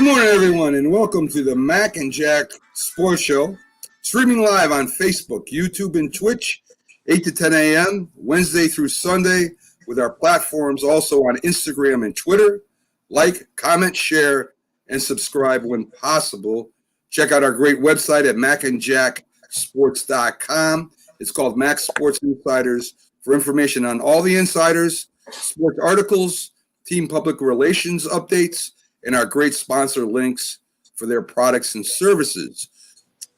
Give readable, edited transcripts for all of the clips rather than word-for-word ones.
morning, everyone, and welcome to the Mac and Jack Sports Show, streaming live on Facebook, YouTube, and Twitch, 8 to 10 a.m., Wednesday through Sunday, with our platforms also on Instagram and Twitter. Like, comment, share, and subscribe when possible. Check out our great website at macandjacksports.com. It's called Mac Sports Insiders for information on all the insiders, sports articles, team public relations updates, and our great sponsor links for their products and services.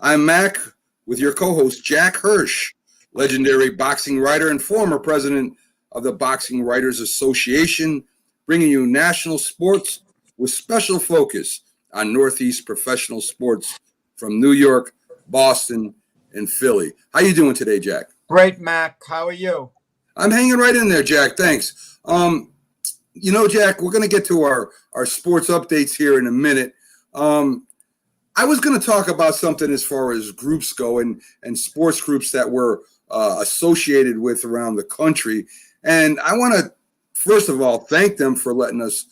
I'm Mac with your co-host, Jack Hirsch, legendary boxing writer and former president of the Boxing Writers Association, bringing you national sports with special focus on Northeast professional sports from New York, Boston, and Philly. How you doing today, Jack? Great, Mac. How are you? I'm hanging right in there, Jack. Thanks. Jack, we're going to get to our sports updates here in a minute. I was going to talk about something as far as groups go and sports groups that we're associated with around the country. And I want to, first of all, thank them for letting us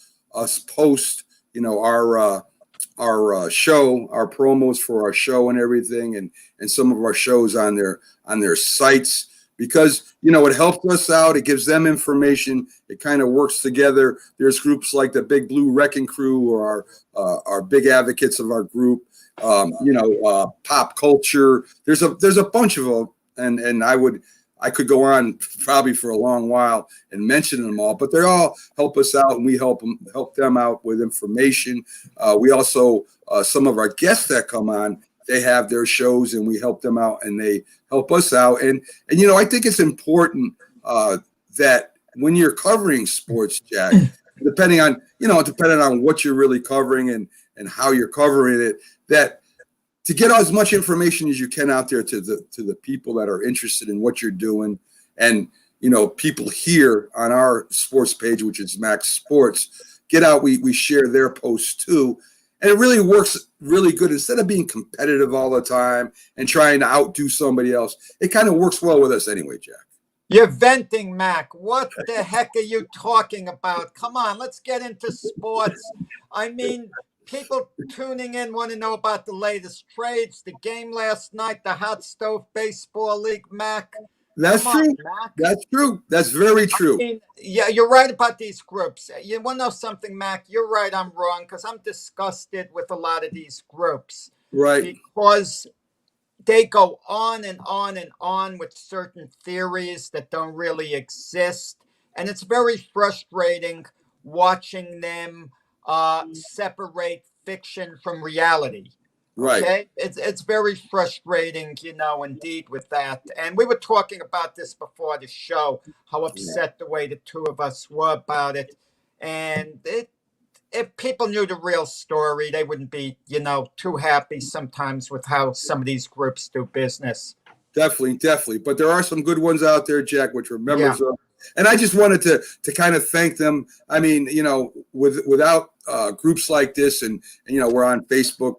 post, our show, our promos for our show and everything, and some of our shows on their sites. Because, it helps us out. It gives them information. It kind of works together. There's groups like the Big Blue Wrecking Crew or our big advocates of our group, pop culture. There's a bunch of them. And I could go on probably for a long while and mention them all, but they all help us out, and we help them out with information. We also, some of our guests that come on, they have their shows, and we help them out, and they help us out. And I think it's important that when you're covering sports, Jack, depending on what you're really covering and how you're covering it, that to get as much information as you can out there to the people that are interested in what you're doing. And, people here on our sports page, which is Max Sports, get out. We share their posts too. And it really works really good. Instead of being competitive all the time and trying to outdo somebody else, it kind of works well with us anyway, Jack. You're venting, Mac. What the heck are you talking about? Come on, let's get into sports. I mean, people tuning in want to know about the latest trades, the game last night, the Hot Stove Baseball League, Mac. That's true. Mac. That's true. That's very true. I mean, yeah, you're right about these groups. You want to know something, Mac? You're right, I'm wrong, because I'm disgusted with a lot of these groups. Right. Because they go on and on and on with certain theories that don't really exist. And it's very frustrating watching them separate fiction from reality. Right. Okay. It's very frustrating, indeed, with that. And we were talking about this before the show, how upset the way the two of us were about it. And if people knew the real story, they wouldn't be, too happy sometimes with how some of these groups do business. Definitely. But there are some good ones out there, Jack, which are members of. And I just wanted to kind of thank them. I mean, without groups like this, and we're on Facebook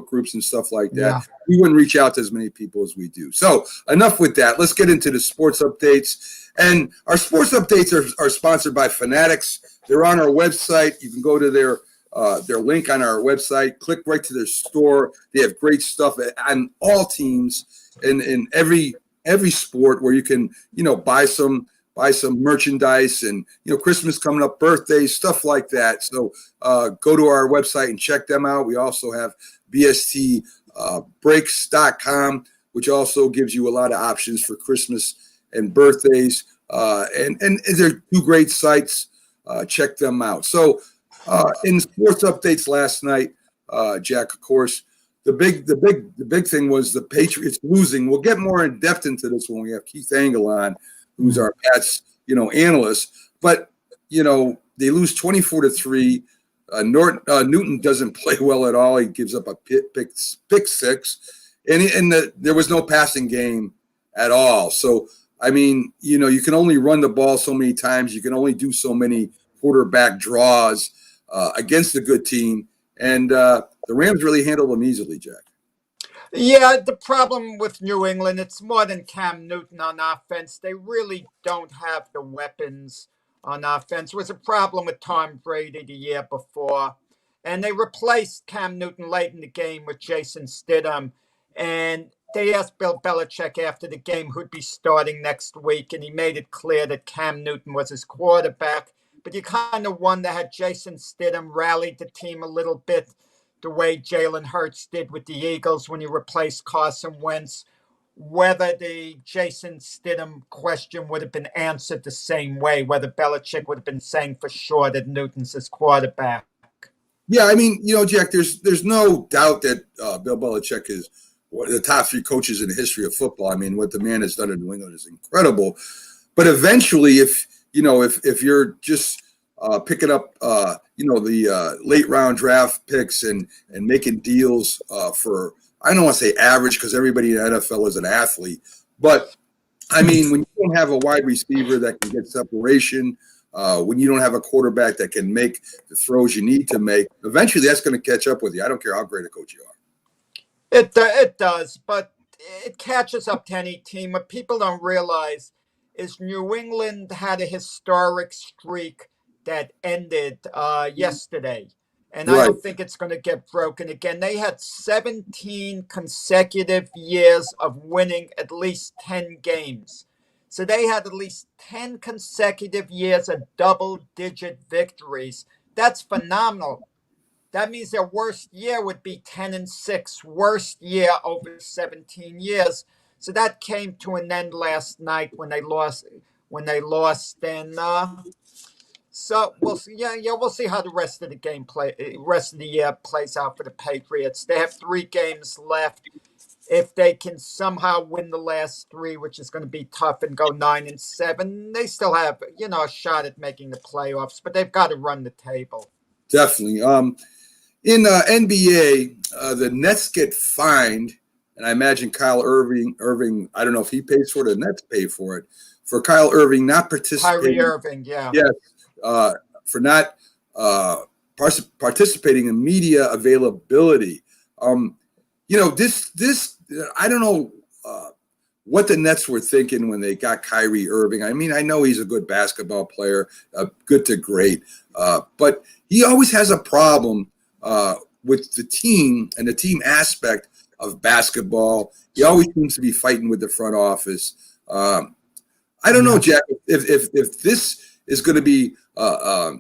groups and stuff like that. Yeah. We wouldn't reach out to as many people as we do. So enough with that. Let's get into the sports updates. And our sports updates are sponsored by Fanatics. They're on our website. You can go to their link on our website. Click right to their store. They have great stuff on all teams in every sport, where you can, buy some merchandise, and, Christmas coming up, birthdays, stuff like that. So go to our website and check them out. We also have bstbreaks.com, which also gives you a lot of options for Christmas and birthdays. And they're two great sites. Check them out. So in sports updates last night, Jack, of course, the big thing was the Patriots losing. We'll get more in depth into this when we have Keith Engle on, who's our Pats, analyst. But they lose 24-3. Newton doesn't play well at all. He gives up a pick six, and there was no passing game at all. So I mean, you can only run the ball so many times. You can only do so many quarterback draws against a good team. And the Rams really handled them easily, Jack. Yeah, the problem with New England, it's more than Cam Newton on offense. They really don't have the weapons on offense. It was a problem with Tom Brady the year before. And they replaced Cam Newton late in the game with Jason Stidham. And they asked Bill Belichick after the game who'd be starting next week, and he made it clear that Cam Newton was his quarterback. But you kind of wonder had Jason Stidham rallied the team a little bit the way Jalen Hurts did with the Eagles when he replaced Carson Wentz, whether the Jason Stidham question would have been answered the same way, whether Belichick would have been saying for sure that Newton's his quarterback. Yeah, I mean, Jack, there's no doubt that Bill Belichick is one of the top 3 coaches in the history of football. I mean, what the man has done in New England is incredible. But eventually, if you're just picking up, the late round draft picks and making deals for, I don't want to say average because everybody in the NFL is an athlete, but I mean, when you don't have a wide receiver that can get separation, when you don't have a quarterback that can make the throws you need to make, eventually that's going to catch up with you. I don't care how great a coach you are. It does, but it catches up to any team. What people don't realize is New England had a historic streak that ended yesterday. And I don't think it's going to get broken again. They had 17 consecutive years of winning at least 10 games. So they had at least 10 consecutive years of double-digit victories. That's phenomenal. That means their worst year would be 10-6, worst year over 17 years. So that came to an end last night when they lost. And so we'll see. Yeah, we'll see how the rest of the year plays out for the Patriots. They have 3 games left. If they can somehow win the last 3, which is going to be tough, and go 9-7, they still have a shot at making the playoffs. But they've got to run the table. Definitely. In NBA, the Nets get fined, and I imagine Kyle Irving. I don't know if he pays for it or the Nets pay for it, for Kyle Irving not participating. Kyrie Irving, yeah. Yes, for not participating in media availability. This I don't know what the Nets were thinking when they got Kyrie Irving. I mean, I know he's a good basketball player, good to great, but he always has a problem with the team and the team aspect of basketball. He always seems to be fighting with the front office. I don't know, Jack, if this is going to be a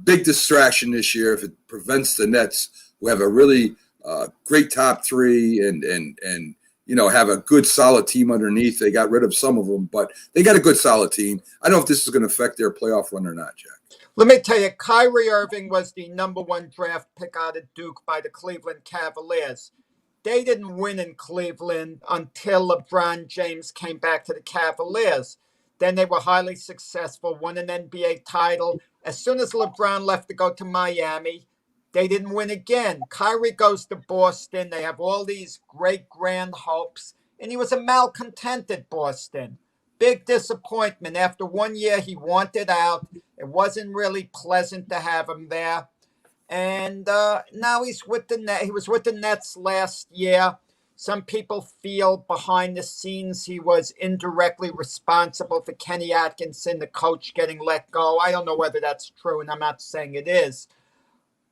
big distraction this year, if it prevents the Nets, who have a really great top 3 and have a good solid team underneath. They got rid of some of them, but they got a good solid team. I don't know if this is going to affect their playoff run or not, Jack. Let me tell you, Kyrie Irving was the number 1 draft pick out of Duke by the Cleveland Cavaliers. They didn't win in Cleveland until LeBron James came back to the Cavaliers. Then they were highly successful, won an NBA title. As soon as LeBron left to go to Miami, they didn't win again. Kyrie goes to Boston. They have all these great grand hopes. And he was a malcontent at Boston. Big disappointment. After 1 year, he wanted out. It wasn't really pleasant to have him there. And now he's with the Nets. He was with the Nets last year. Some people feel behind the scenes he was indirectly responsible for Kenny Atkinson, the coach, getting let go. I don't know whether that's true, and I'm not saying it is.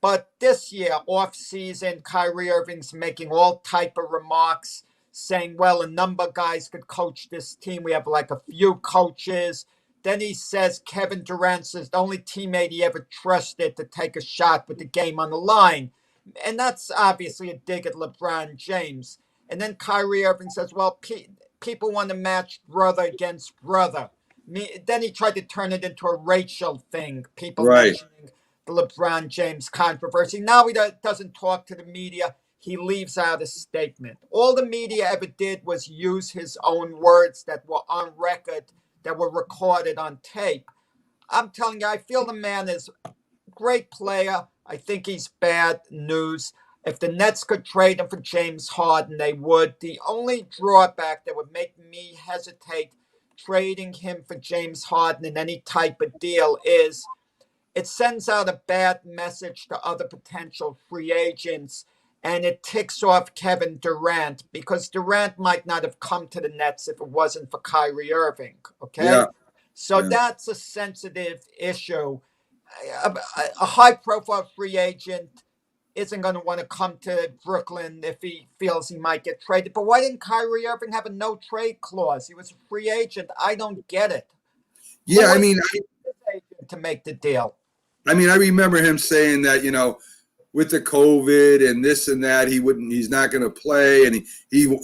But this year, off-season, Kyrie Irving's making all type of remarks, saying, well, a number of guys could coach this team. We have like a few coaches. Then he says Kevin Durant's the only teammate he ever trusted to take a shot with the game on the line. And that's obviously a dig at LeBron James. And then Kyrie Irving says, well, people want to match brother against brother. Then he tried to turn it into a racial thing. People mentioning the LeBron James controversy. Now he doesn't talk to the media. He leaves out a statement. All the media ever did was use his own words that were on record, that were recorded on tape. I'm telling you, I feel the man is a great player. I think he's bad news. If the Nets could trade him for James Harden, they would. The only drawback that would make me hesitate trading him for James Harden in any type of deal is it sends out a bad message to other potential free agents, and it ticks off Kevin Durant, because Durant might not have come to the Nets if it wasn't for Kyrie Irving, okay? Yeah. So that's a sensitive issue. A high-profile free agent isn't going to want to come to Brooklyn if he feels he might get traded. But why didn't Kyrie Irving have a no trade clause? He was a free agent. I don't get it. Yeah, Who was his agent to make the deal? I remember him saying that, with the COVID and this and that, he's not going to play, and he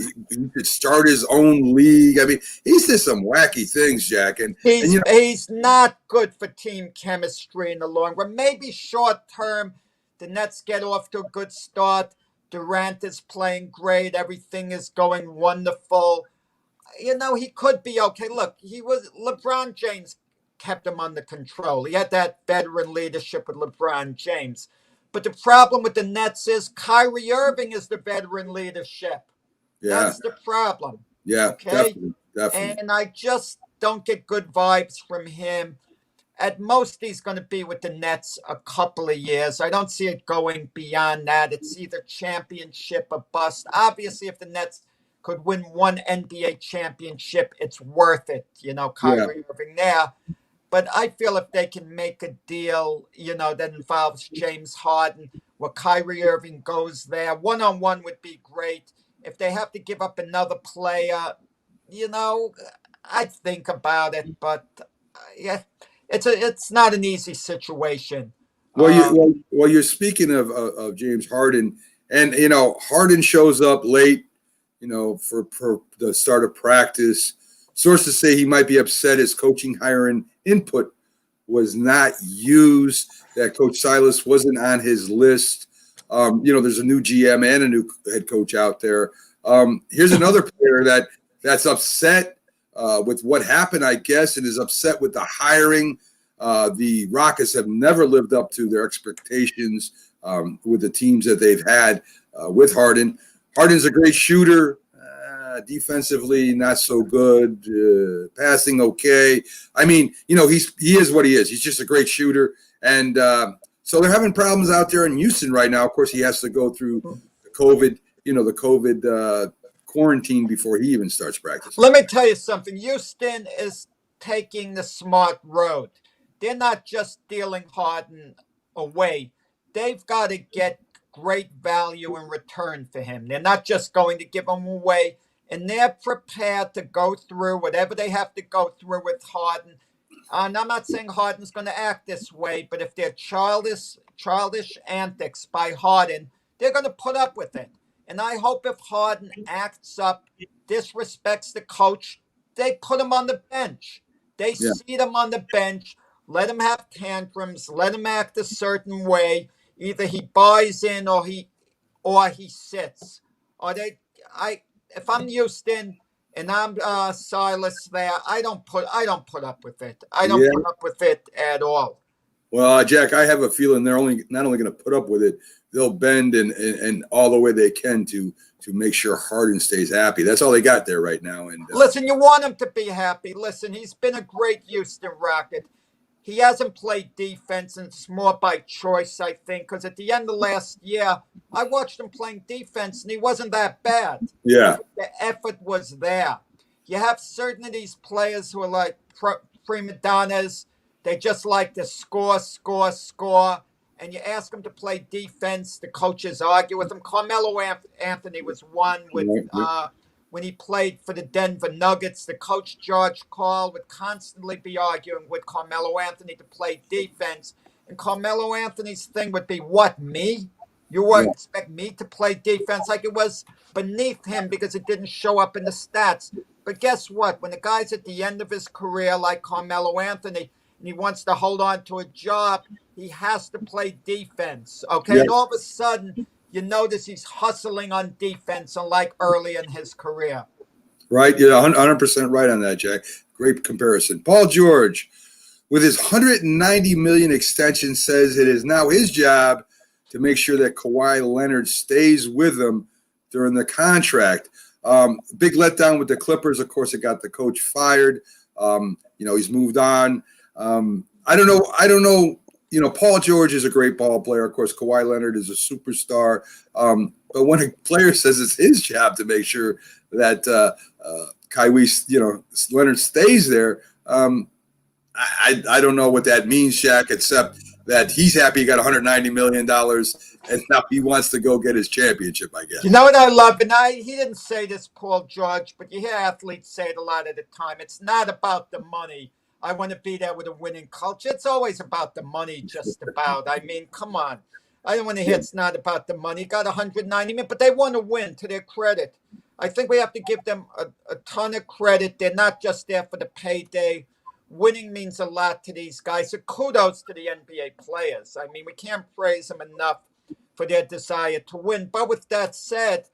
could start his own league. He said some wacky things, Jack. And he's not good for team chemistry in the long run. Maybe short term, the Nets get off to a good start. Durant is playing great. Everything is going wonderful. He could be okay. Look, LeBron James kept him under control. He had that veteran leadership with LeBron James. But the problem with the Nets is Kyrie Irving is the veteran leadership. Yeah. That's the problem. Yeah, okay? Definitely. And I just don't get good vibes from him. At most, he's going to be with the Nets a couple of years. I don't see it going beyond that. It's either championship or bust. Obviously, if the Nets could win one NBA championship, it's worth it, Kyrie Irving there. But I feel if they can make a deal, that involves James Harden, where Kyrie Irving goes there, one-on-one would be great. If they have to give up another player, I'd think about it. But, yeah, it's not an easy situation. Well, you're speaking of James Harden, and, Harden shows up late, for the start of practice. Sources say he might be upset his coaching hiring input was not used, that Coach Silas wasn't on his list. There's a new GM and a new head coach out there. Here's another player that's upset with what happened, I guess, and is upset with the hiring. The Rockets have never lived up to their expectations with the teams that they've had with Harden. Harden's a great shooter. Defensively, not so good. Passing, okay. He is what he is. He's just a great shooter. And so they're having problems out there in Houston right now. Of course, he has to go through the COVID quarantine before he even starts practicing. Let me tell you something. Houston is taking the smart road. They're not just dealing Harden away. They've got to get great value in return for him. They're not just going to give him away. And they're prepared to go through whatever they have to go through with Harden. And I'm not saying Harden's going to act this way, but if they're childish antics by Harden, they're going to put up with it. And I hope if Harden acts up, disrespects the coach, they put him on the bench. They seat him on the bench, let him have tantrums, let him act a certain way. Either he buys in or he sits. If I'm Houston and I'm Silas there, I don't put up with it. I don't put up with it at all. Well, Jack, I have a feeling they're not only going to put up with it, they'll bend and all the way they can to make sure Harden stays happy. That's all they got there right now. And listen, you want him to be happy. Listen, he's been a great Houston Rocket. He hasn't played defense, and it's more by choice, I think, because at the end of last year, I watched him playing defense, and he wasn't that bad. Yeah. The effort was there. You have certain of these players who are like prima donnas. They just like to score, and you ask them to play defense, the coaches argue with them. Carmelo Anthony was one with when he played for the Denver Nuggets. The coach, George Karl, would constantly be arguing with Carmelo Anthony to play defense. And Carmelo Anthony's thing would be, what, me? You would expect me to play defense? Like it was beneath him because it didn't show up in the stats. But guess what? When the guy's at the end of his career like Carmelo Anthony and he wants to hold on to a job, he has to play defense. Okay? And all of a sudden, you notice he's hustling on defense unlike early in his career. Right. You're 100% right on that, Jack. Great comparison. Paul George, with his $190 million extension, says it is now his job to make sure that Kawhi Leonard stays with him during the contract. Big letdown with the Clippers. Of course, it got the coach fired. He's moved on. I don't know. Paul George is a great ball player. Of course, Kawhi Leonard is a superstar. But when a player says it's his job to make sure that Leonard stays there, I don't know what that means, Shaq, except that he's happy he got $190 million and now he wants to go get his championship, I guess. You know what I love? And he didn't say this, Paul George, but you hear athletes say it a lot of the time. It's not about the money. I want to be there with a winning culture. It's always about the money, just about. I mean, come on. I don't want to hear it's not about the money. Got 190 million, but they want to win, to their credit. I think we have to give them a ton of credit. They're not just there for the payday. Winning means a lot to these guys. So kudos to the NBA players. I mean, we can't praise them enough for their desire to win. But with that said,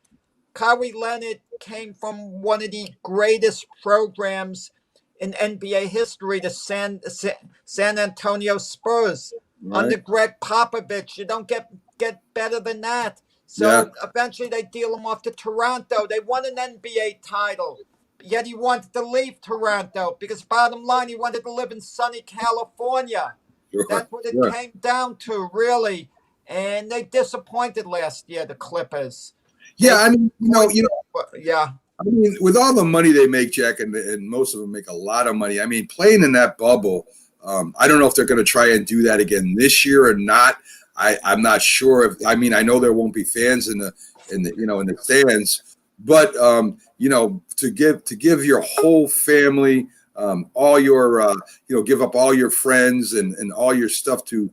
Kawhi Leonard came from one of the greatest programs in NBA history, the San Antonio Spurs, under Greg Popovich. You don't get better than that. So eventually they deal him off to Toronto. They won an NBA title, yet he wanted to leave Toronto because bottom line, he wanted to live in sunny California. That's what it came down to, really. And they disappointed last year, the Clippers. Yeah, I mean, yeah. I mean, with all the money they make, Jack, and most of them make a lot of money. I mean, playing in that bubble, I don't know if they're going to try and do that again this year or not. I'm not sure. I know there won't be fans in the stands, but to give your whole family, all your give up all your friends and all your stuff to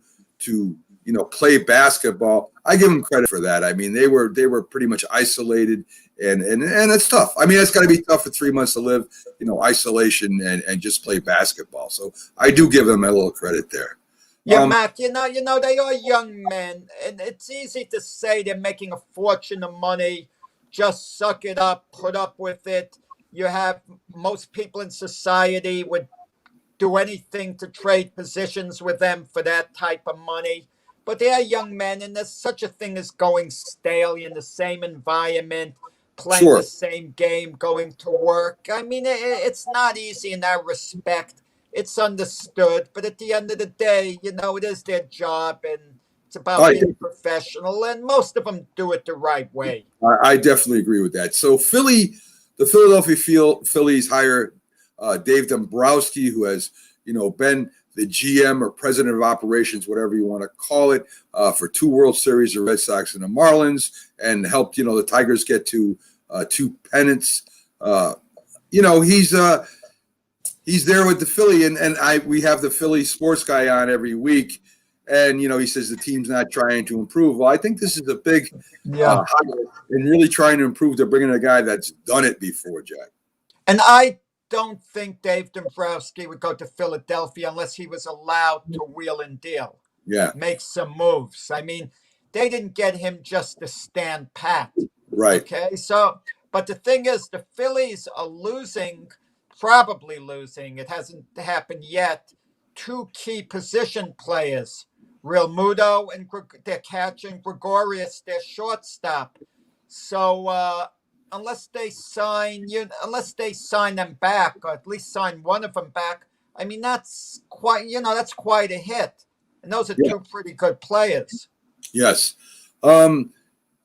play basketball. I give them credit for that. I mean, they were pretty much isolated, and it's tough. I mean, it's got to be tough for 3 months to live, isolation and just play basketball. So I do give them a little credit there. Yeah, Mac, they are young men, and it's easy to say they're making a fortune of money. Just suck it up, put up with it. You have most people in society would do anything to trade positions with them for that type of money. But they are young men, and there's such a thing as going stale in the same environment, playing the same game, going to work. I mean, it's not easy in that respect. It's understood, but at the end of the day, it is their job, and it's about being professional, and most of them do it the right way. I definitely agree with that. So the Philadelphia Phillies hire Dave Dombrowski, who has, been the GM or president of operations, whatever you want to call it, for 2 World Series, the Red Sox and the Marlins, and helped, the Tigers get to 2 pennants. He's there with the Philly, and we have the Philly sports guy on every week, and he says the team's not trying to improve. Well, I think this is a big hire and really trying to improve. They're bringing a guy that's done it before, Jack. And I don't think Dave Dombrowski would go to Philadelphia unless he was allowed to wheel and deal. Yeah, make some moves. I mean, they didn't get him just to stand pat. Right. Okay. So, but the thing is, the Phillies are probably losing. It hasn't happened yet. 2 key position players, Real Muto and their catcher, and Gregorius, their shortstop. So unless they sign them back, or at least sign one of them back, I mean, that's quite a hit. And those are 2 pretty good players. Yes.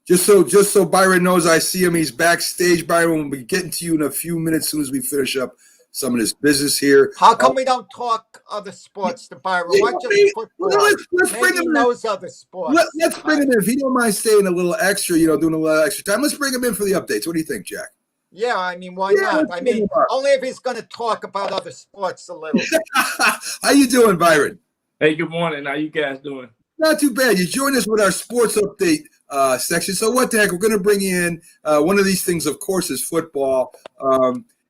Just so Byron knows, I see him. He's backstage. Byron, we'll be getting to you in a few minutes as soon as we finish up some of this business here. How come we don't talk other sports to Byron? Why just football? Let's bring him in. Knows other sports. Let's bring him in. If you don't mind staying a little extra, doing a little extra time, let's bring him in for the updates. What do you think, Jack? Yeah, I mean, why not? I mean, only if he's going to talk about other sports a little. How you doing, Byron? Hey, good morning. How you guys doing? Not too bad. You joined us with our sports update section. So what the heck? We're going to bring you in. One of these things, of course, is football.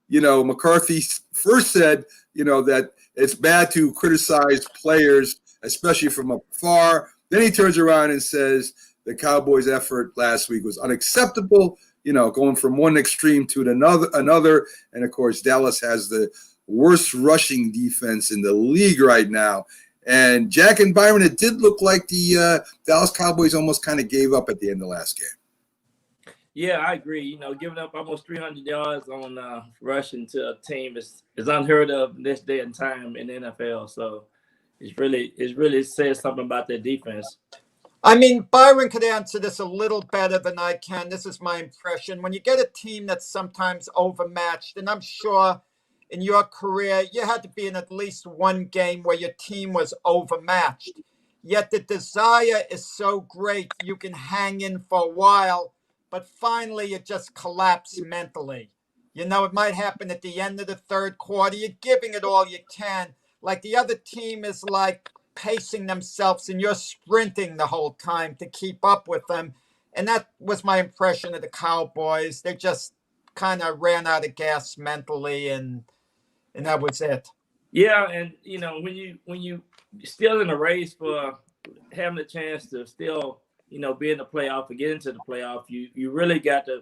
McCarthy first said, that it's bad to criticize players, especially from afar. Then he turns around and says the Cowboys' effort last week was unacceptable, going from one extreme to another. And, of course, Dallas has the worst rushing defense in the league right now. And Jack and Byron, it did look like the Dallas Cowboys almost kind of gave up at the end of the last game. Yeah, I agree. Giving up almost 300 yards on rushing to a team is unheard of in this day and time in the NFL. So it really says something about their defense. I mean, Byron could answer this a little better than I can. This is my impression. When you get a team that's sometimes overmatched, and I'm sure in your career you had to be in at least one game where your team was overmatched. yet the desire is so great you can hang in for a while, but finally you just collapse mentally. You know, it might happen at the end of the third quarter. You're giving it all you can. Like the other team is like pacing themselves and you're sprinting the whole time to keep up with them. And that was my impression of the Cowboys. They just kind of ran out of gas mentally, and that was it. Yeah, and when you still in a race for having a chance to still be in the playoff or get into the playoff, you really got to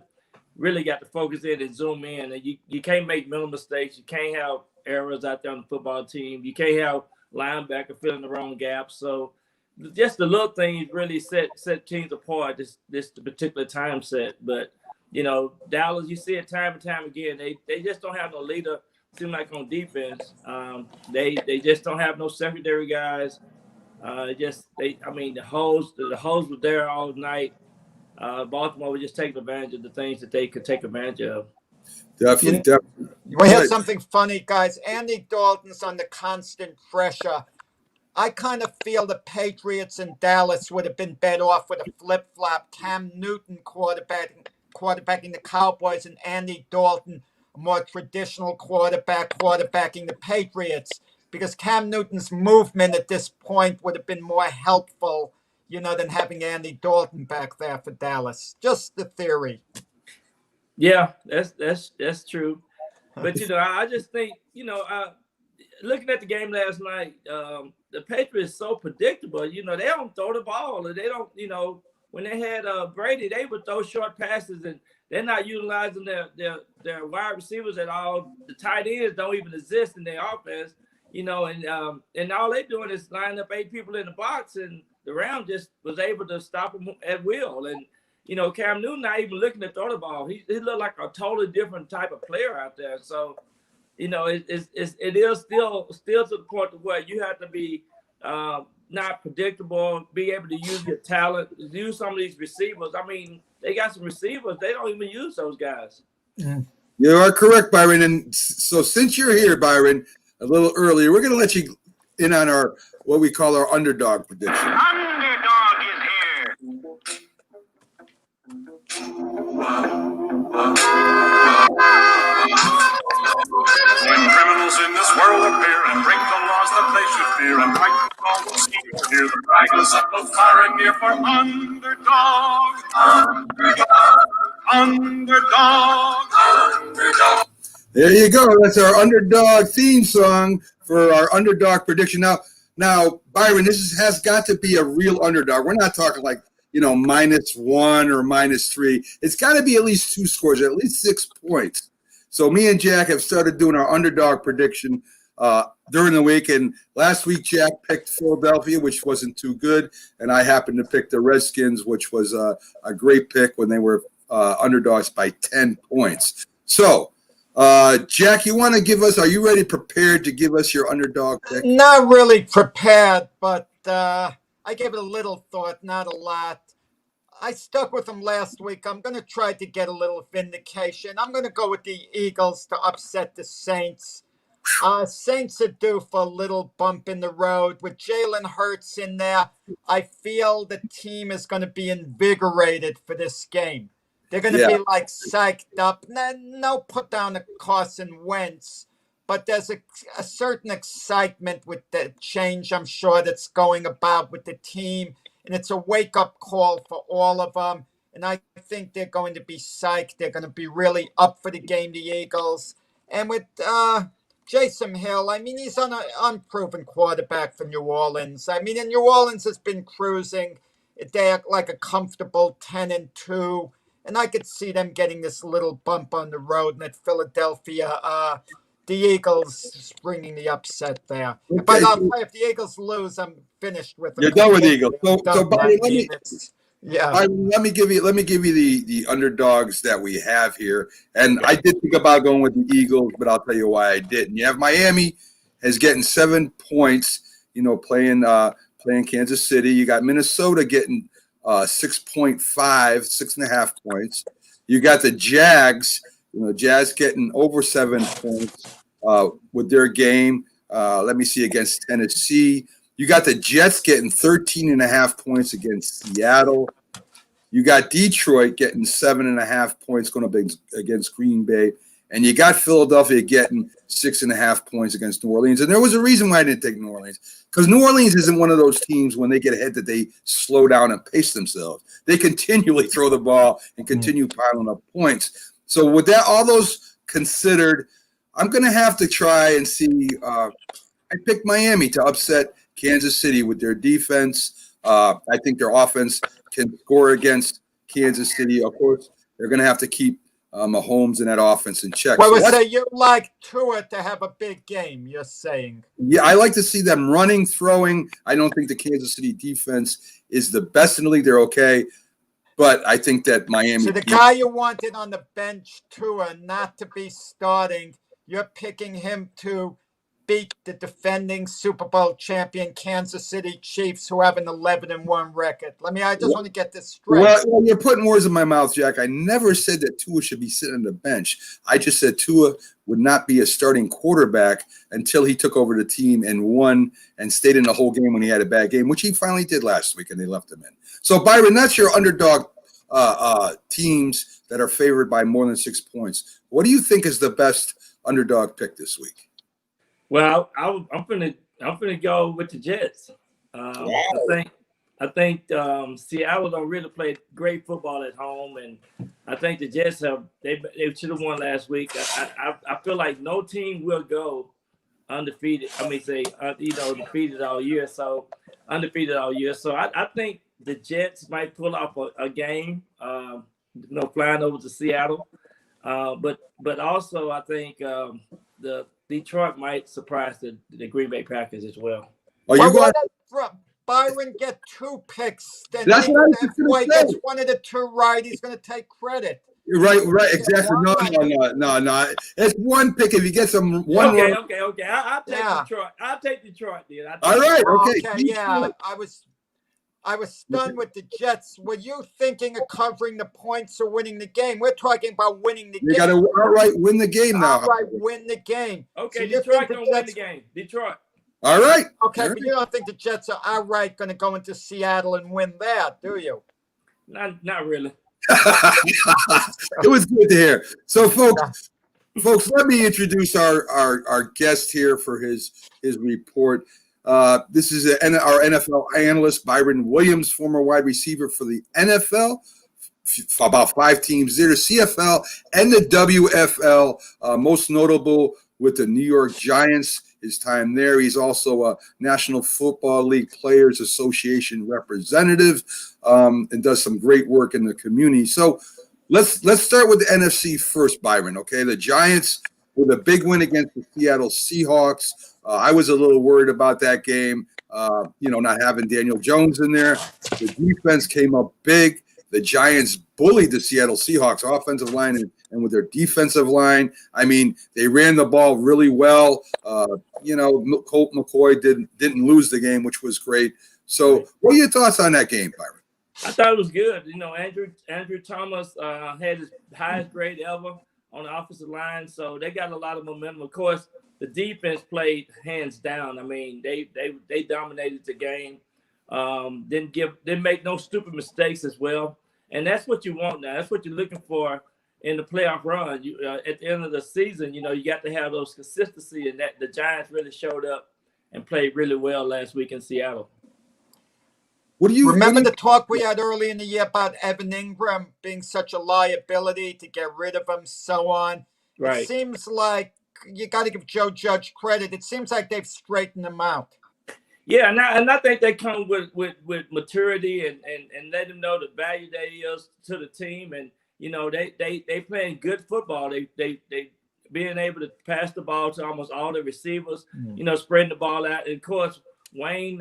focus in and zoom in, and you can't make mental mistakes. You can't have errors out there on the football team. You can't have linebacker filling the wrong gaps. So just the little things really set teams apart. This particular time set, but Dallas, you see it time and time again. They just don't have no leader. Seem like on defense, they just don't have no secondary guys. The holes were there all night. Baltimore was just taking advantage of the things that they could take advantage of. Definitely. We had something funny, guys. Andy Dalton's under constant pressure. I kind of feel the Patriots and Dallas would have been better off with a flip-flop. Cam Newton quarterbacking the Cowboys, and Andy Dalton, a more traditional quarterbacking the Patriots, because Cam Newton's movement at this point would have been more helpful, than having Andy Dalton back there for Dallas. Just the theory. Yeah, that's true. But I just think looking at the game last night, the Patriots so predictable. They don't throw the ball, and they don't. When they had Brady, they would throw short passes, and they're not utilizing their wide receivers at all. The tight ends don't even exist in their offense. And all they're doing is line up 8 people in the box, and the Rams just was able to stop them at will. And Cam Newton not even looking to throw the ball. He looked like a totally different type of player out there. So, it is still to the point where you have to be not predictable, be able to use your talent, use some of these receivers. I mean, they got some receivers. They don't even use those guys. You are correct, Byron. And so since you're here, Byron, a little earlier, we're going to let you in on our what we call our underdog prediction. Underdog is here. When criminals in this world appear and break the laws that they should fear and fight the all the scheme to hear the cry goes up of fire and near for underdog. Underdog. There you go. That's our underdog theme song for our underdog prediction. Now, Byron, this has got to be a real underdog. We're not talking like, -1 or -3. It's got to be at least 2 scores, at least 6 points. So me and Jack have started doing our underdog prediction during the week. And last week, Jack picked Philadelphia, which wasn't too good. And I happened to pick the Redskins, which was a great pick when they were underdogs by 10 points. So, Jack, are you ready, prepared to give us your underdog pick? Not really prepared, but I gave it a little thought, not a lot. I stuck with them last week. I'm going to try to get a little vindication. I'm going to go with the Eagles to upset the Saints. Saints are due for a little bump in the road. With Jalen Hurts in there, I feel the team is going to be invigorated for this game. They're going to be like psyched up. No put down of Carson Wentz, but there's a certain excitement with the change, I'm sure, that's going about with the team. And it's a wake-up call for all of them. And I think they're going to be psyched. They're going to be really up for the game, the Eagles. And with Jason Hill, I mean, he's an unproven quarterback for New Orleans. I mean, and New Orleans has been cruising. They're like a comfortable 10-2. And I could see them getting this little bump on the road. And at Philadelphia, the Eagles bringing the upset there. Okay. But I'll play if the Eagles lose, I'm finished with them. You're done with the Eagles. So Byron, let me give you the underdogs that we have here. And I did think about going with the Eagles, but I'll tell you why I didn't. You have Miami is getting 7 points, playing Kansas City. You got Minnesota getting 6.5 points. You got the Jags, Jazz getting over 7 points with their game. Let me see, against Tennessee. You got the Jets getting 13.5 points against Seattle. You got Detroit getting 7.5 points going up against Green Bay. And you got Philadelphia getting 6.5 points against New Orleans. And there was a reason why I didn't take New Orleans. Because New Orleans isn't one of those teams when they get ahead that they slow down and pace themselves. They continually throw the ball and continue piling up points. So with that, all those considered, I'm going to have to try and see. I picked Miami to upset Kansas City with their defense. I think their offense can score against Kansas City. Of course, they're going to have to keep Mahomes in that offense in check. Well, so you like Tua to have a big game, you're saying? Yeah, I like to see them running, throwing. I don't think the Kansas City defense is the best in the league. They're okay. But I think that Miami. So the guy you wanted on the bench, Tua, not to be starting, you're picking him to beat the defending Super Bowl champion Kansas City Chiefs, who have an 11-1 record. I just want to get this straight. Well, you're putting words in my mouth, Jack. I never said that Tua should be sitting on the bench. I just said Tua would not be a starting quarterback until he took over the team and won and stayed in the whole game when he had a bad game, which he finally did last week, and they left him in. So, Byron, that's your underdog teams that are favored by more than 6 points. What do you think is the best underdog pick this week? Well, I'm gonna go with the Jets. I think Seattle don't really play great football at home, and I think the Jets they should have won last week. I feel like no team will go undefeated. Defeated all year. So undefeated all year. So I think the Jets might pull off a game. Flying over to Seattle. But also I think the Detroit might surprise the Green Bay Packers as well. Byron get 2 picks. Then That's what I was if gonna Boy say. gets one of the 2 right, he's going to take credit. Right, exactly. No. It's one pick. If you get some one. Okay. I'll take Detroit. I'll take Detroit, dude. All right. Okay. Yeah. I was stunned with the Jets. Were you thinking of covering the points or winning the game? We're talking about winning the game. You got to outright win the game now. Outright win the game. Okay, So Detroit don't win the game. Detroit. All right. Okay, but you don't think the Jets are outright going to go into Seattle and win that, do you? Not really. It was good to hear. So, folks, let me introduce our guest here for his report. This is our NFL analyst, Byron Williams, former wide receiver for the NFL, about 5 teams there, the CFL and the WFL, most notable with the New York Giants, his time there. He's also a National Football League Players Association representative and does some great work in the community. So let's start with the NFC first, Byron, okay? The Giants with a big win against the Seattle Seahawks. I was a little worried about that game, not having Daniel Jones in there. The defense came up big. The Giants bullied the Seattle Seahawks offensive line and with their defensive line. I mean, they ran the ball really well. Colt McCoy didn't lose the game, which was great. So what are your thoughts on that game, Byron? I thought it was good. Andrew Thomas had his highest grade ever on the offensive line, so they got a lot of momentum. Of course, the defense played hands down. I mean, they dominated the game. Didn't make no stupid mistakes as well, and that's what you want now. That's what you're looking for in the playoff run. You at the end of the season, you got to have those consistency, and that the Giants really showed up and played really well last week in Seattle. What do you remember the talk we had early in the year about Evan Ingram being such a liability, to get rid of him, so on? Right. It seems like you got to give Joe Judge credit. It seems like they've straightened him out. Yeah, and I think they come with maturity and let them know the value that he is to the team, and they playing good football. They being able to pass the ball to almost all the receivers. Spreading the ball out, and of course Wayne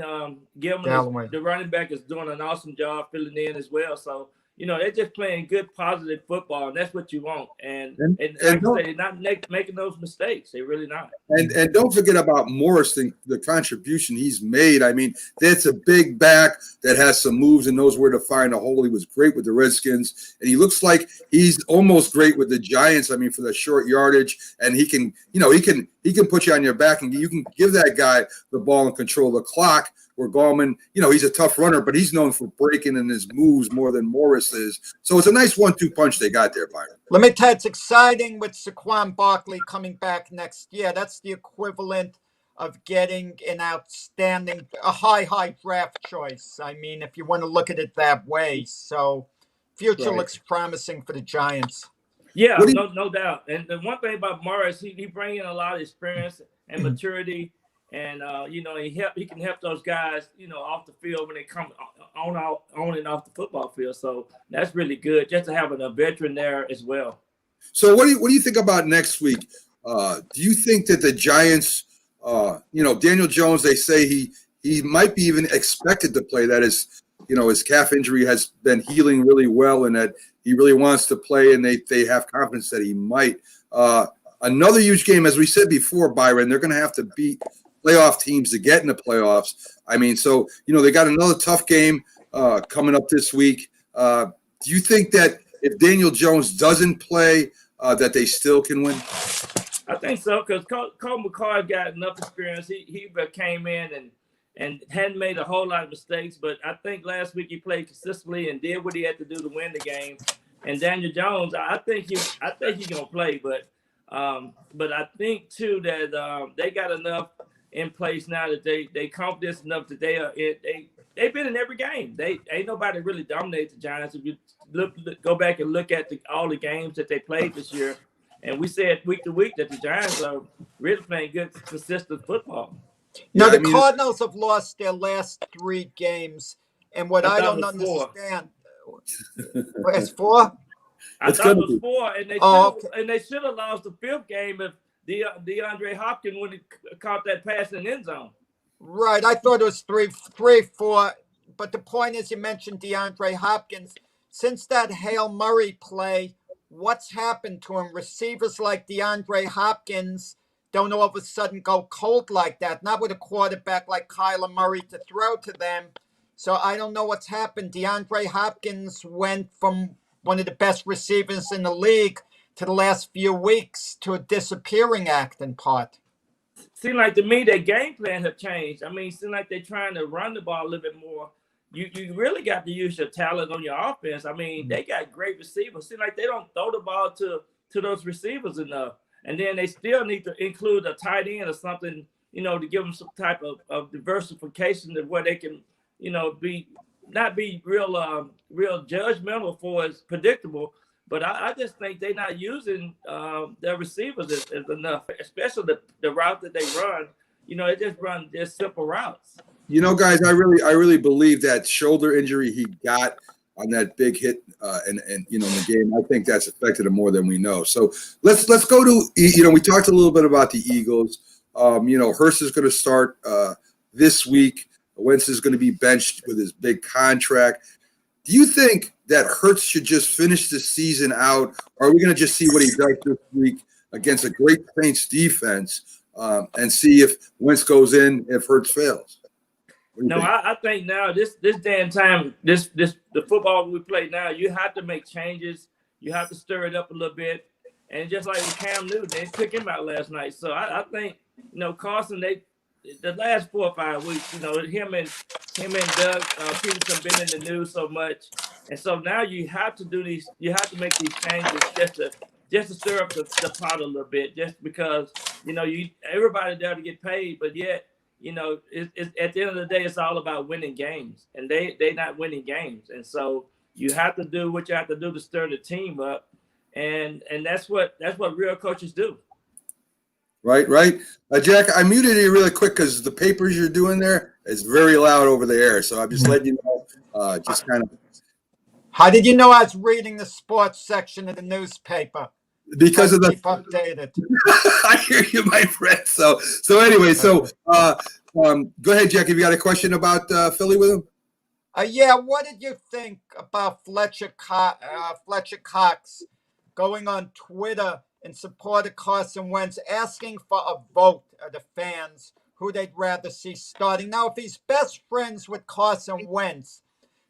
Gilman, the running back, is doing an awesome job filling in as well. So they're just playing good, positive football, and that's what you want. And like I say, they're not making those mistakes. They're really not. And don't forget about Morris, the contribution he's made. I mean, that's a big back that has some moves and knows where to find a hole. He was great with the Redskins, and he looks like he's almost great with the Giants. I mean, for the short yardage, and he can put you on your back, and you can give that guy the ball and control the clock. where Gallman, he's a tough runner, but he's known for breaking in his moves more than Morris is. So it's a nice 1-2 punch they got there, Byron. Let me tell you, it's exciting with Saquon Barkley coming back next year. That's the equivalent of getting a high draft choice. I mean, if you want to look at it that way. So future looks promising for the Giants. Yeah, no doubt. And the one thing about Morris, he brings in a lot of experience and maturity, and he can help those guys, off the field when they come on and off the football field. So that's really good, just to have a veteran there as well. So what do you think about next week? Do you think that the Giants, Daniel Jones, they say he might be even expected to play? That is, his calf injury has been healing really well, and that he really wants to play, and they have confidence that he might. Another huge game, as we said before, Byron, they're going to have to beat playoff teams to get in the playoffs. I mean, so, they got another tough game coming up this week. Do you think that if Daniel Jones doesn't play, that they still can win? I think so, because Cole McCoy got enough experience. He came in and hadn't made a whole lot of mistakes, but I think last week he played consistently and did what he had to do to win the game. And Daniel Jones, I think he's gonna play, but I think too that they got enough in place now that they confident enough that they've been in every game. They ain't nobody really dominated the Giants. If you go back and look at all the games that they played this year, and we said week to week that the Giants are really playing good, consistent football. Now, the Cardinals have lost their last 3 games, and what I don't understand. It's 4? I thought it was 4, and they should have lost the 5th game if DeAndre Hopkins would have caught that pass in the end zone. Right, I thought it was 3, 4. But the point is, you mentioned DeAndre Hopkins. Since that Hail Murray play, what's happened to him? Receivers like DeAndre Hopkins don't all of a sudden go cold like that, not with a quarterback like Kyler Murray to throw to them. So I don't know what's happened. DeAndre Hopkins went from one of the best receivers in the league to the last few weeks to a disappearing act in part. Seems like to me that game plan have changed. I mean, it seems like they're trying to run the ball a little bit more. You really got to use your talent on your offense. I mean, they got great receivers. Seems like they don't throw the ball to those receivers enough. And then they still need to include a tight end or something, to give them some type of diversification to where they can, not be real judgmental for as predictable. But I just think they're not using their receivers as enough, especially the route that they run. They just run just simple routes. Guys, I really believe that shoulder injury he got on that big hit and in the game, I think that's affected him more than we know. So let's go to, we talked a little bit about the Eagles. Hurst is going to start this week. Wentz is going to be benched with his big contract. Do you think that Hurts should just finish the season out, or are we going to just see what he does this week against a great Saints defense and see if Wentz goes in, if Hurts fails? No, I think now this day and time, the football we play now, you have to make changes. You have to stir it up a little bit. And just like with Cam Newton, they took him out last night. So I think, Carson, the last 4 or 5 weeks, him and Doug Peterson been in the news so much. And so now you have to make these changes just to stir up the pot a little bit, just because, everybody there to get paid, but yet, it's at the end of the day, it's all about winning games, and they not winning games. And so you have to do what you have to do to stir the team up. And that's what real coaches do. Right. Jack, I muted you really quick because the papers you're doing there is very loud over the air. So I'm just letting you know, just kind of. How did you know I was reading the sports section of the newspaper? Because of the keep updated. I hear you, my friend. So anyway, go ahead, Jack. Have you got a question about Philly with him? Yeah. What did you think about Fletcher Cox going on Twitter in support of Carson Wentz, asking for a vote of the fans who they'd rather see starting? Now, if he's best friends with Carson Wentz,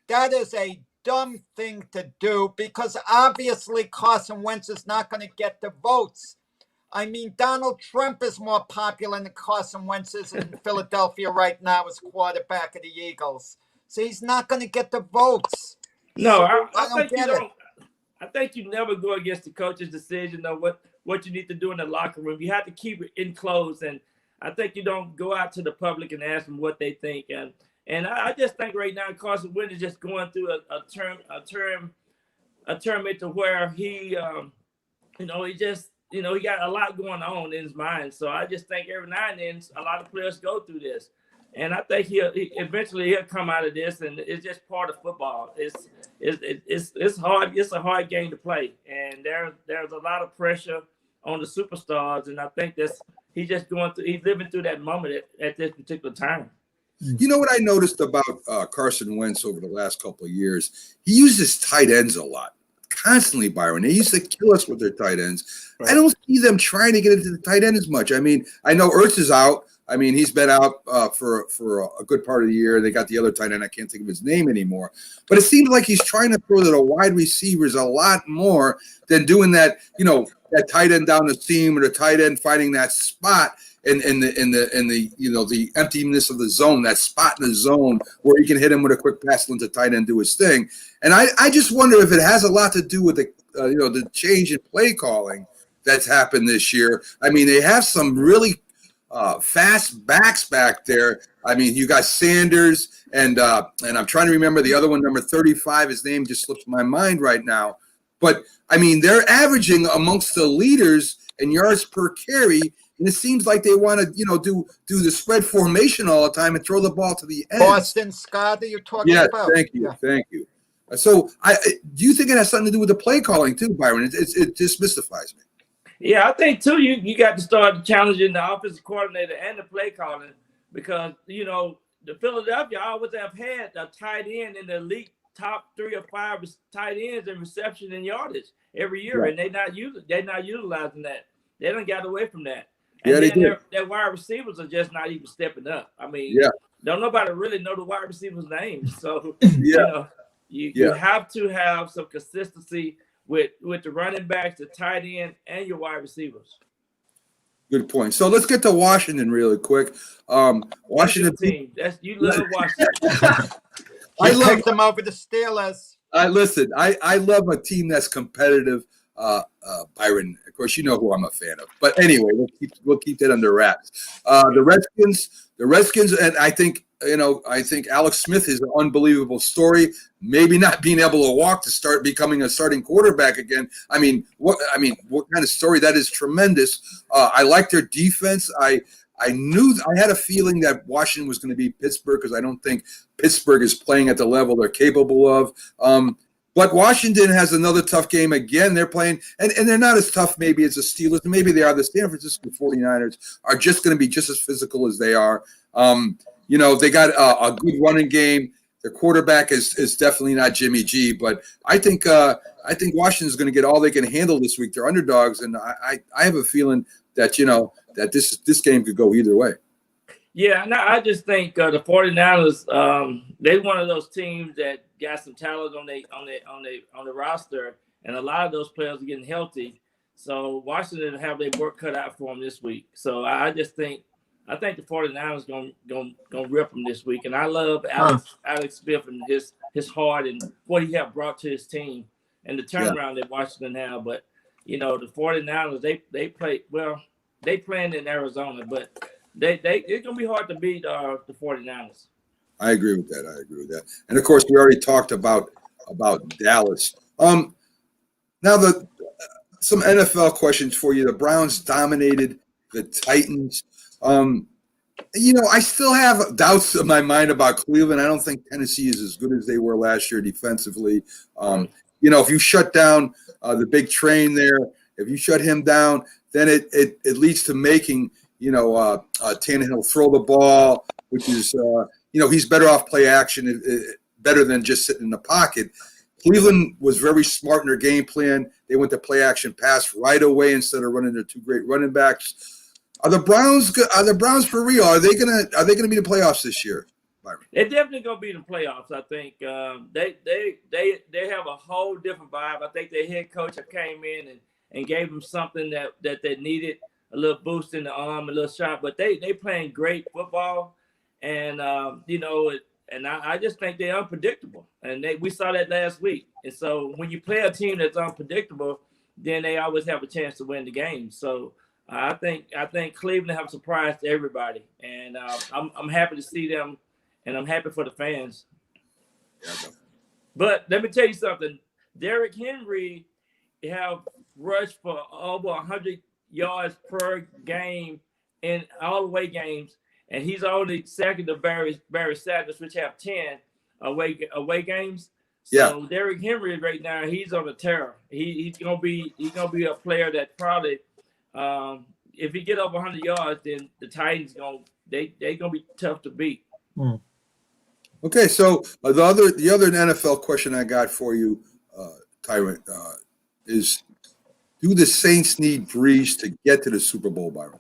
that is a dumb thing to do, because obviously Carson Wentz is not going to get the votes. I mean, Donald Trump is more popular than Carson Wentz is in Philadelphia right now as quarterback of the Eagles. So he's not going to get the votes. No, So I I don't think you get it. don't. I think you never go against the coach's decision of what you need to do in the locker room. You have to keep it enclosed, and I think you don't go out to the public and ask them what they think. And I just think right now Carson Wentz is just going through a term into where he he just he got a lot going on in his mind. So I just think every now and then a lot of players go through this. And I think eventually he'll come out of this, and it's just part of football. It's hard. It's a hard game to play, and there's a lot of pressure on the superstars. And I think he's living through that moment at this particular time. You know what I noticed about Carson Wentz over the last couple of years? He uses tight ends a lot, constantly, Byron. They used to kill us with their tight ends. Right. I don't see them trying to get into the tight end as much. I mean, I know Ertz is out. I mean, he's been out for a good part of the year. They got the other tight end. I can't think of his name anymore. But it seems like he's trying to throw to the wide receivers a lot more than doing that, that tight end down the seam or the tight end finding that spot in the emptiness of the zone, that spot in the zone where he can hit him with a quick pass and let the tight end do his thing. And I just wonder if it has a lot to do with the change in play calling that's happened this year. I mean, they have some really fast backs back there. I mean, you got Sanders and I'm trying to remember the other one, number 35. His name just slips my mind right now. But I mean, they're averaging amongst the leaders in yards per carry, and it seems like they want to, do the spread formation all the time and throw the ball to the end. Boston Scott that you're talking about. Thank you, thank you. So, do you think it has something to do with the play calling too, Byron? It just mystifies me. Yeah, I think too. You got to start challenging the offensive coordinator and the play calling because the Philadelphia always have had a tight end in the elite top 3 or 5 tight ends in reception and yardage every year, and they're not utilizing that. They done got away from that. And then their wide receivers are just not even stepping up. I mean, don't nobody really know the wide receivers' names. So you have to have some consistency with the running backs, the tight end, and your wide receivers. Good point. So let's get to Washington really quick. Washington team. You love Washington. I picked them over the Steelers. Listen, I love a team that's competitive. Byron, of course, you know who I'm a fan of. But anyway, we'll keep that under wraps. The Redskins, and I think Alex Smith is an unbelievable story. Maybe not being able to walk to start becoming a starting quarterback again. What kind of story that is? Tremendous. I like their defense. I had a feeling that Washington was going to beat Pittsburgh because I don't think Pittsburgh is playing at the level they're capable of. But Washington has another tough game again. They're playing, and they're not as tough maybe as the Steelers. Maybe they are. The San Francisco 49ers are just going to be just as physical as they are. They got a good running game. Their quarterback is definitely not Jimmy G, but I think Washington's going to get all they can handle this week. They're underdogs, and I have a feeling that that this game could go either way. Yeah, no, I just think the 49ers, they're one of those teams that got some talent on the roster, and a lot of those players are getting healthy. So Washington have their work cut out for them this week. So I think the 49ers gonna rip them this week, and I love Alex Smith and his heart and what he have brought to his team and the turnaround that Washington have. But the 49ers they play well. They playing in Arizona, but it's gonna be hard to beat the 49ers. I agree with that. And of course, we already talked about Dallas. Now some NFL questions for you. The Browns dominated the Titans. I still have doubts in my mind about Cleveland. I don't think Tennessee is as good as they were last year defensively. If you shut down the big train there, if you shut him down, then it leads to making Tannehill throw the ball, which is he's better off play action, better than just sitting in the pocket. Cleveland was very smart in their game plan. They went to play action pass right away instead of running their 2 great running backs. Are the Browns for real? Are they gonna be the playoffs this year, Byron? They're definitely gonna be in the playoffs. I think they have a whole different vibe. I think their head coach came in and gave them something that they needed, a little boost in the arm, a little shot. But they playing great football, and and I just think they're unpredictable, and we saw that last week. And so when you play a team that's unpredictable, then they always have a chance to win the game. So I think Cleveland have surprised everybody, and I'm happy to see them, and I'm happy for the fans. But let me tell you something. Derrick Henry have rushed for over 100 yards per game in all away games, and he's only second to Barry Sanders, which have 10 away games. So Derrick Henry right now, he's on a tear. He's gonna be a player that probably if he get over 100 yards, then the Titans they gonna be tough to beat. Okay, so the other NFL question I got for you, Tyrant, is: do the Saints need Breeze to get to the Super Bowl, Byron?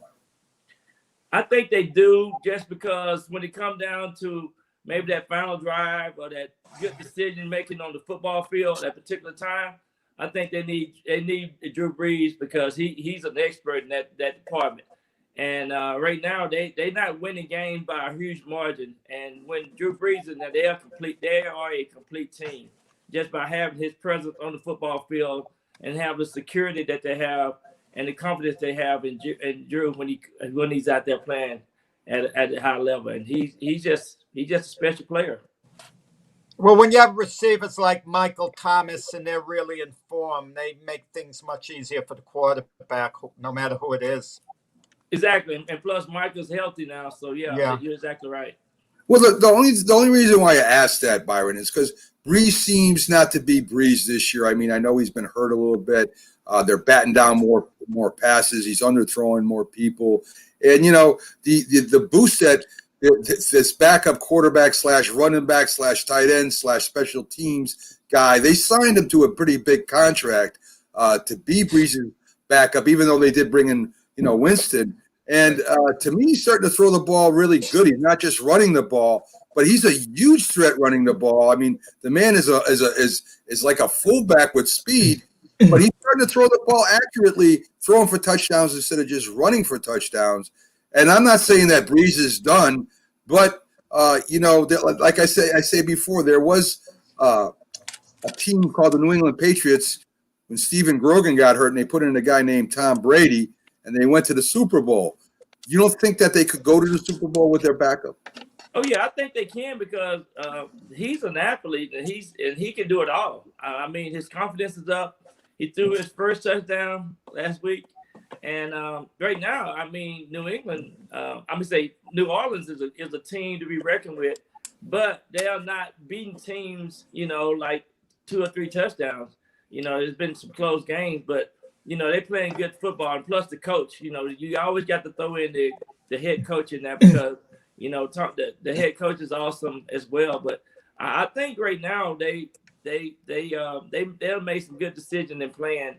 I think they do, just because when it comes down to maybe that final drive or that good decision making on the football field at a particular time, I think they need Drew Brees, because he's an expert in that department. And right now they're not winning games by a huge margin. And when Drew Brees is there, they are a complete team, just by having his presence on the football field and have the security that they have and the confidence they have in Drew when he's out there playing at a high level. And he's just a special player. Well, when you have receivers like Michael Thomas and they're really in form, they make things much easier for the quarterback, no matter who it is. Exactly, and plus Michael's healthy now, so yeah. You're exactly right. Well, the only reason why I asked that, Byron, is because Breeze seems not to be Breeze this year. I mean, I know he's been hurt a little bit. They're batting down more passes. He's underthrowing more people, and the boost that this backup quarterback / running back / tight end / special teams guy, they signed him to a pretty big contract to be Breeze's backup, even though they did bring in Winston. And to me, he's starting to throw the ball really good. He's not just running the ball, but he's a huge threat running the ball. I mean, the man is like a fullback with speed, but he's starting to throw the ball accurately, throwing for touchdowns instead of just running for touchdowns. And I'm not saying that Breeze is done, but like I say before, there was a team called the New England Patriots when Stephen Grogan got hurt, and they put in a guy named Tom Brady, and they went to the Super Bowl. You don't think that they could go to the Super Bowl with their backup? Oh yeah, I think they can, because he's an athlete and he can do it all. I mean, his confidence is up. He threw his first touchdown last week, and right now, I mean, New England, New Orleans is a team to be reckoned with, but they are not beating teams, like 2 or 3 touchdowns. There's been some close games, but they're playing good football, and plus the coach. You always got to throw in the head coach in there, because the head coach is awesome as well. But I think right now they'll make some good decisions in playing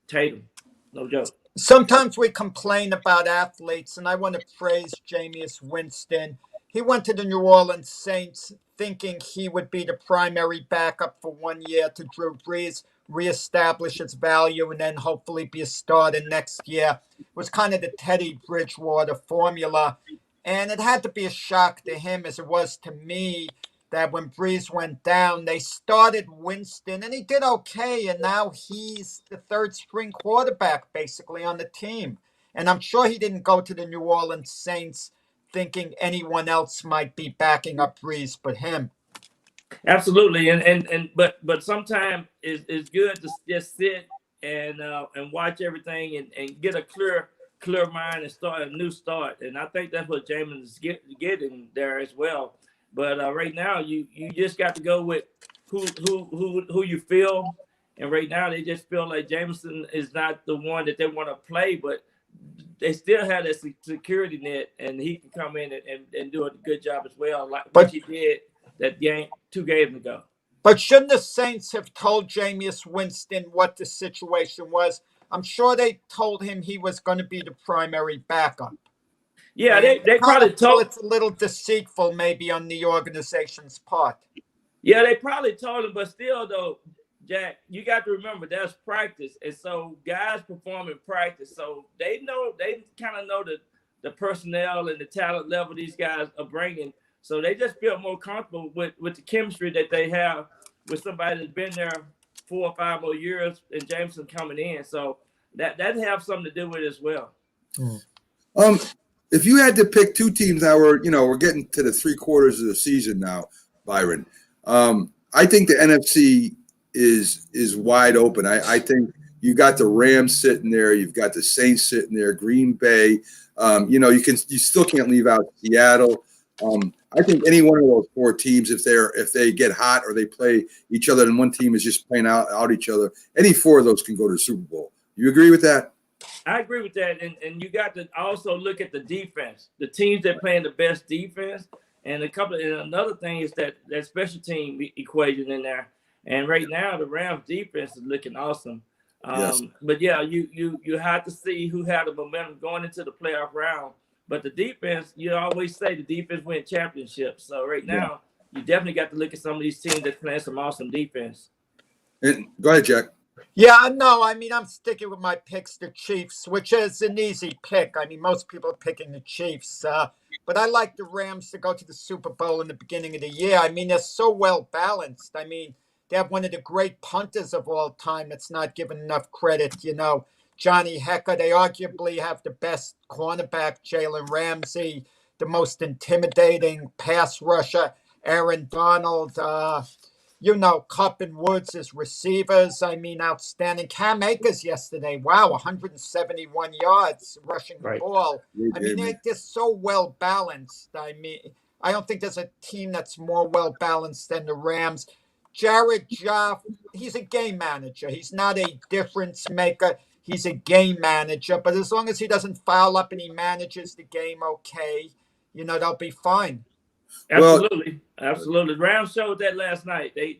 Tatum. No joke. Sometimes we complain about athletes, and I want to praise Jameis Winston. He went to the New Orleans Saints thinking he would be the primary backup for 1 year to Drew Brees, reestablish its value, and then hopefully be a starter next year. It was kind of the Teddy Bridgewater formula. And it had to be a shock to him, as it was to me, that when Brees went down, they started Winston, and he did okay. And now he's the third string quarterback basically on the team. And I'm sure he didn't go to the New Orleans Saints thinking anyone else might be backing up Brees but him. Absolutely, but sometimes it's good to just sit and watch everything and get a clear mind and start a new start. And I think that's what Jameis is getting there as well. But right now, you just got to go with who you feel. And right now, they just feel like Jameson is not the one that they want to play, but they still have that security net, and he can come in and do a good job as well, like what he did that game 2 games ago. But shouldn't the Saints have told Jameis Winston what the situation was? I'm sure they told him he was going to be the primary backup. Yeah, they probably told. It's a little deceitful maybe on the organization's part. Yeah, they probably told him, but still, though, Jack, you got to remember that's practice, and so guys perform in practice, so they kind of know the personnel and the talent level these guys are bringing, so they just feel more comfortable with the chemistry that they have with somebody that's been there 4 or 5 more years, and Jameson coming in, so that have something to do with it as well. If you had to pick two teams now, we're getting to the 3/4 of the season now, Byron. I think the NFC is wide open. I think you got the Rams sitting there, you've got the Saints sitting there, Green Bay. You still can't leave out Seattle. I think any one of those 4 teams, if they get hot or they play each other, and one team is just playing out each other, any 4 of those can go to the Super Bowl. You agree with that? I agree with that, and you got to also look at the defense, the teams that playing the best defense, and another thing is that special team equation in there. And right now, the Rams defense is looking awesome. Yes. But yeah, you have to see who had the momentum going into the playoff round. But the defense, you always say the defense win championships. So right now, you definitely got to look at some of these teams that playing some awesome defense. And go ahead, Jack. Yeah, no, I mean, I'm sticking with my picks, the Chiefs, which is an easy pick. I mean, most people are picking the Chiefs. But I like the Rams to go to the Super Bowl in the beginning of the year. I mean, they're so well balanced. I mean, they have one of the great punters of all time that's not given enough credit, Johnny Hecker. They arguably have the best cornerback, Jalen Ramsey, the most intimidating pass rusher, Aaron Donald. Cup and Woods as receivers. I mean, outstanding. Cam Akers yesterday. Wow, 171 yards rushing the ball. I mean, they're just so well balanced. I mean, I don't think there's a team that's more well balanced than the Rams. Jared Goff, he's a game manager. He's not a difference maker. He's a game manager. But as long as he doesn't foul up and he manages the game okay, they'll be fine. Absolutely, absolutely. The Rams showed that last night. They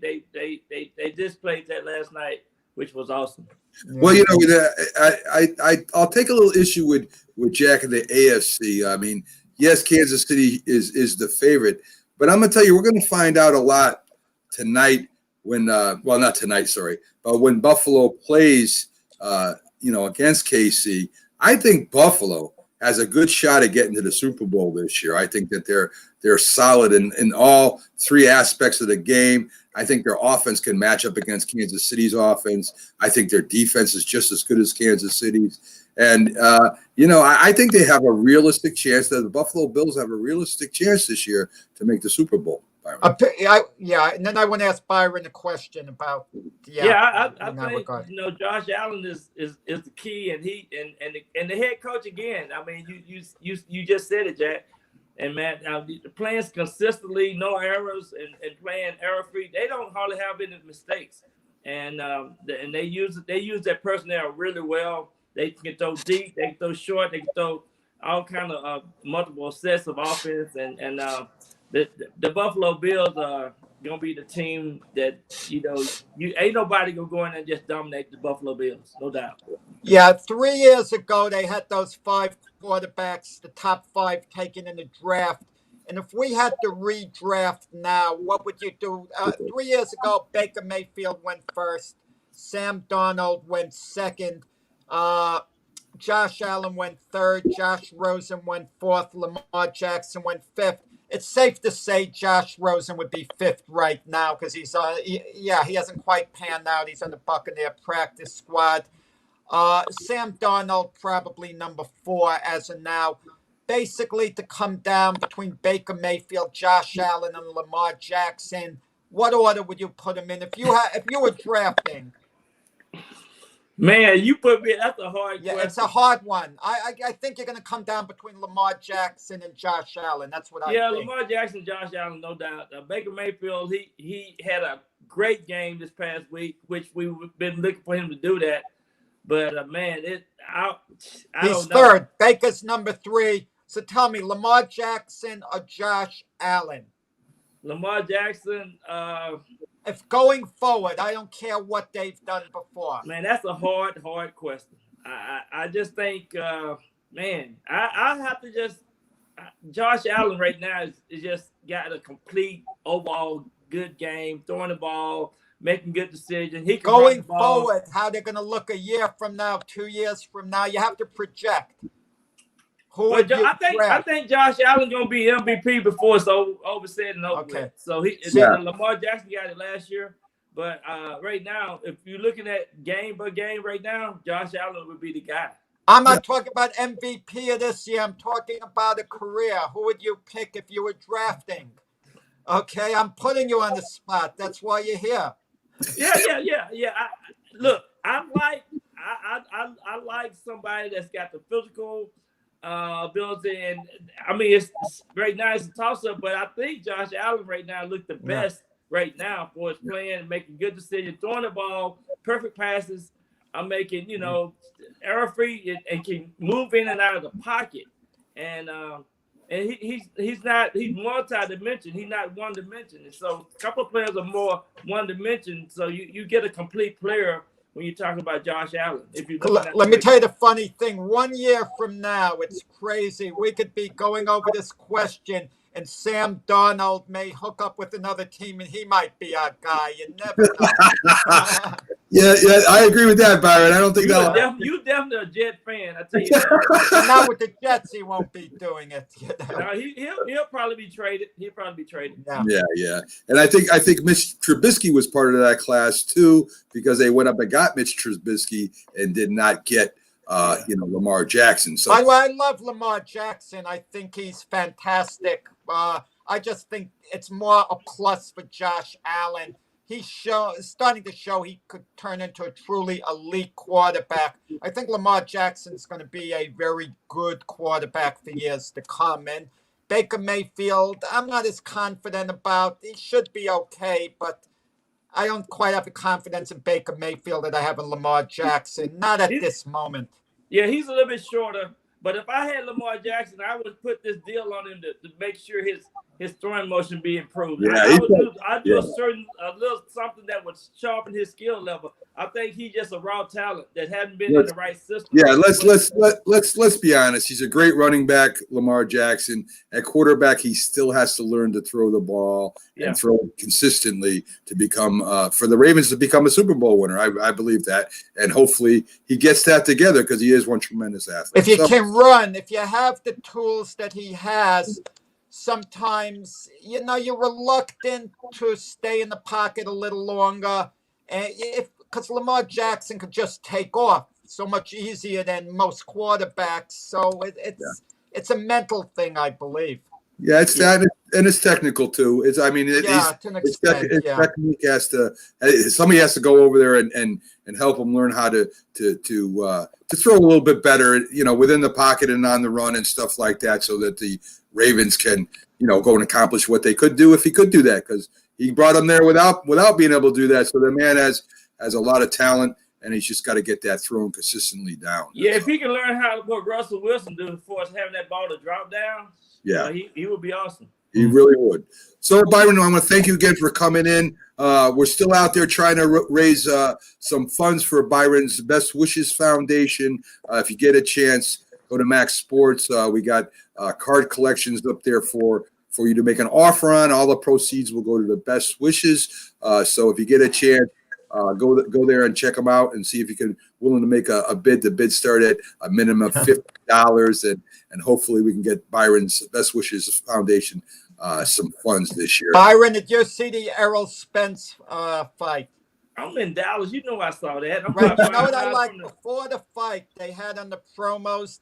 displayed that last night, which was awesome. Well, I'll take a little issue with Jack and the AFC. I mean, yes, Kansas City is the favorite, but I'm gonna tell you, we're gonna find out a lot tonight when not tonight, sorry, but when Buffalo plays against KC. I think Buffalo has a good shot at getting to the Super Bowl this year. I think that they're solid in all 3 aspects of the game. I think their offense can match up against Kansas City's offense. I think their defense is just as good as Kansas City's. And, I think they have a realistic chance, that the Buffalo Bills have a realistic chance this year to make the Super Bowl. And then I want to ask Byron a question about. I think Josh Allen is the key, and he and the head coach again. I mean, you just said it, Jack. And man, playing consistently, no errors, and playing error free. They don't hardly have any mistakes, and they use their personnel really well. They can throw deep, they can throw short, they can throw all kind of multiple sets of offense, and the Buffalo Bills are gonna be the team that you ain't nobody gonna go in and just dominate the Buffalo Bills, no doubt. Yeah, 3 years ago they had those 5 quarterbacks, the top 5 taken in the draft. And if we had to redraft now, what would you do? 3 years ago, Baker Mayfield went first, Sam Darnold went second, Josh Allen went third, Josh Rosen went fourth, Lamar Jackson went fifth. It's safe to say Josh Rosen would be 5th right now because he hasn't quite panned out. He's on the Buccaneer practice squad. Sam Darnold probably number 4 as of now. Basically, to come down between Baker Mayfield, Josh Allen, and Lamar Jackson, what order would you put him in if you were drafting? Man, you put me. That's a hard question. It's a hard one. I think you're going to come down between Lamar Jackson and Josh Allen. That's what I think. Yeah, Lamar Jackson, Josh Allen, no doubt. Baker Mayfield, he had a great game this past week, which we've been looking for him to do that. But I he's don't know. Third. Baker's number 3. So tell me, Lamar Jackson or Josh Allen? Lamar Jackson. If going forward, I don't care what they've done before. Man, that's a hard question. I just think, I have to just Josh Allen right now is just got a complete overall good game, throwing the ball, making good decisions. He can run Going the ball. forward, how they're going to look a year from now, 2 years from now, you have to project. Who would you I draft? think Josh Allen gonna be MVP before it's over said and over Okay. with. So Lamar Jackson got it last year, but right now, if you're looking at game by game right now, Josh Allen would be the guy. I'm not talking about MVP of this year. I'm talking about a career. Who would you pick if you were drafting? Okay, I'm putting you on the spot. That's why you're here. Yeah. I like somebody that's got the physical ability, and I mean it's right now it's a toss up, but I think Josh Allen right now look the best right now for his playing, making good decisions, throwing the ball, perfect passes. I'm making error free and can move in and out of the pocket, and he's multi-dimension. He's not one dimension. And so a couple of players are more one dimension. So you get a complete player when you talk about Josh Allen. If you let me tell you the funny thing. 1 year from now, it's crazy. We could be going over this question, and Sam Darnold may hook up with another team, and he might be our guy. You never know. Yeah, I agree with that, Byron. I don't think you definitely a Jet fan. I tell you that. Not with the Jets, he won't be doing it. No, he'll probably be traded. He'll probably be traded. Yeah. And I think Mitch Trubisky was part of that class too, because they went up and got Mitch Trubisky and did not get Lamar Jackson. So I love Lamar Jackson. I think he's fantastic. I just think it's more a plus for Josh Allen. He's starting to show he could turn into a truly elite quarterback. I think Lamar Jackson's going to be a very good quarterback for years to come. And Baker Mayfield, I'm not as confident about. He should be okay, but I don't quite have the confidence in Baker Mayfield that I have in Lamar Jackson. Not at this moment. Yeah, he's a little bit shorter. But if I had Lamar Jackson, I would put this deal on him to make sure his throwing motion be improved. Yeah, I'd do a little something that would sharpen his skill level. I think he's just a raw talent that hadn't been in the right system. Yeah, let's be honest. He's a great running back, Lamar Jackson. At quarterback, he still has to learn to throw the ball and throw it consistently to become for the Ravens to become a Super Bowl winner. I believe that, and hopefully he gets that together because he is one tremendous athlete. If you can run, if you have the tools that he has, sometimes you're reluctant to stay in the pocket a little longer, and because Lamar Jackson could just take off so much easier than most quarterbacks. So it's a mental thing, I believe. Yeah, it's that, and it's technical too. It's to an extent, technique has to. Somebody has to go over there and help him learn how to throw a little bit better, within the pocket and on the run and stuff like that, so that the Ravens can, go and accomplish what they could do if he could do that, because he brought him there without being able to do that. So the man has a lot of talent, and he's just got to get that thrown consistently down. Yeah, if he can learn what Russell Wilson did for us, having that ball to drop down, he would be awesome. He really would. So, Byron, I want to thank you again for coming in. We're still out there trying to raise some funds for Byron's Best Wishes Foundation. If you get a chance, go to Max Sports. We got card collections up there for you to make an offer on. All the proceeds will go to the Best Wishes. So if you get a chance, go there and check them out and see if you can willing to make a bid. The bid start at a minimum of $50, and hopefully we can get Byron's Best Wishes Foundation some funds this year. Byron, did you see the Errol Spence fight? I'm in Dallas. You know I saw that. Right. You know what I like? Before the fight, they had on the promos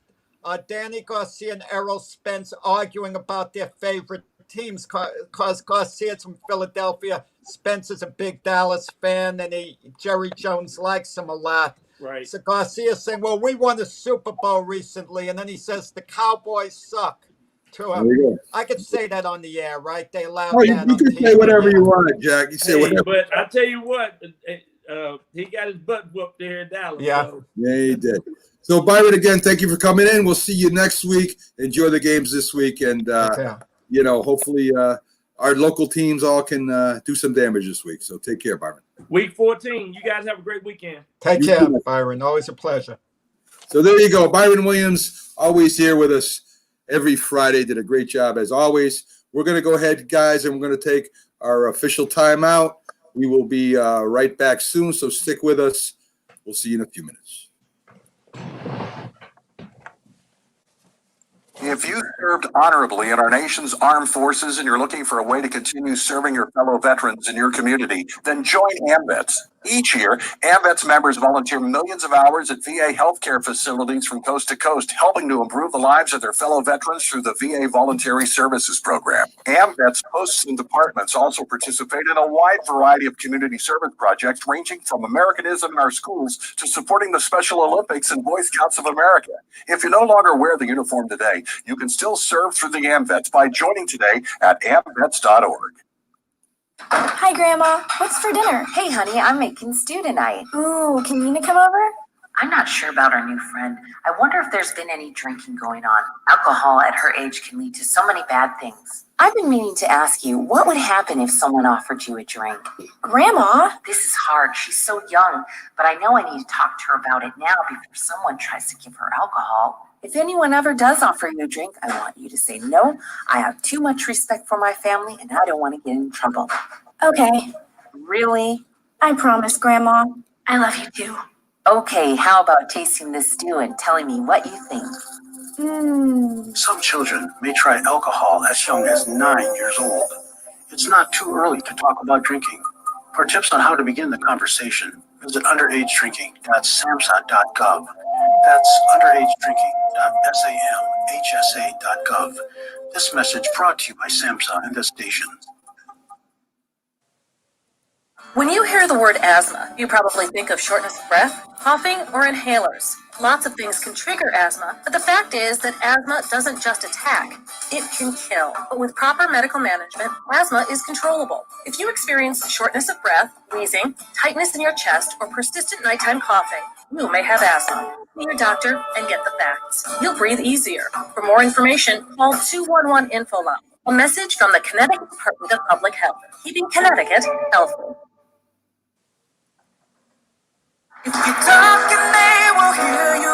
Danny Garcia and Errol Spence arguing about their favorite teams, because Garcia's from Philadelphia. Spence is a big Dallas fan, and Jerry Jones likes him a lot. Right. So Garcia's saying, well, we won the Super Bowl recently, and then he says the Cowboys suck to him. I could say that on the air, right? They allow that. You can say whatever you want, Jack. You say whatever. But I tell you what, he got his butt whooped there in Dallas. Yeah. So. Yeah, he did. So, Byron, again, thank you for coming in. We'll see you next week. Enjoy the games this week, and hopefully our local teams all can do some damage this week. So take care, Byron. Week 14. You guys have a great weekend. Take care, Byron. Always a pleasure. So there you go. Byron Williams, always here with us every Friday. Did a great job as always. We're going to go ahead, guys, and we're going to take our official timeout. We will be right back soon, so stick with us. We'll see you in a few minutes. If you served honorably in our nation's armed forces and you're looking for a way to continue serving your fellow veterans in your community, then join AMVETS. Each year, AMVETS members volunteer millions of hours at VA healthcare facilities from coast to coast, helping to improve the lives of their fellow veterans through the VA Voluntary Services Program. AMVETS posts and departments also participate in a wide variety of community service projects, ranging from Americanism in our schools to supporting the Special Olympics and Boy Scouts of America. If you no longer wear the uniform today, you can still serve through the AMVETS by joining today at amvets.org. Hi, Grandma. What's for dinner? Hey, honey, I'm making stew tonight. Ooh, can Nina come over? I'm not sure about our new friend. I wonder if there's been any drinking going on. Alcohol at her age can lead to so many bad things. I've been meaning to ask you, what would happen if someone offered you a drink? Grandma? This is hard. She's so young, but I know I need to talk to her about it now before someone tries to give her alcohol. If anyone ever does offer you a drink, I want you to say no. I have too much respect for my family, and I don't want to get in trouble. Okay. Really? I promise, Grandma. I love you too. Okay, how about tasting this stew and telling me what you think? Some children may try alcohol as young as 9 years old. It's not too early to talk about drinking. For tips on how to begin the conversation, visit underagedrinking.samhsa.gov. That's underagedrinking.samhsa.gov. This message brought to you by SAMHSA and this station. When you hear the word asthma, you probably think of shortness of breath, coughing, or inhalers. Lots of things can trigger asthma, but the fact is that asthma doesn't just attack, it can kill. But with proper medical management, asthma is controllable. If you experience shortness of breath, wheezing, tightness in your chest, or persistent nighttime coughing, you may have asthma. See your doctor and get the facts. You'll breathe easier. For more information, call 211-INFO-LOUD. A message from the Connecticut Department of Public Health, keeping Connecticut healthy. If you talk and they will hear you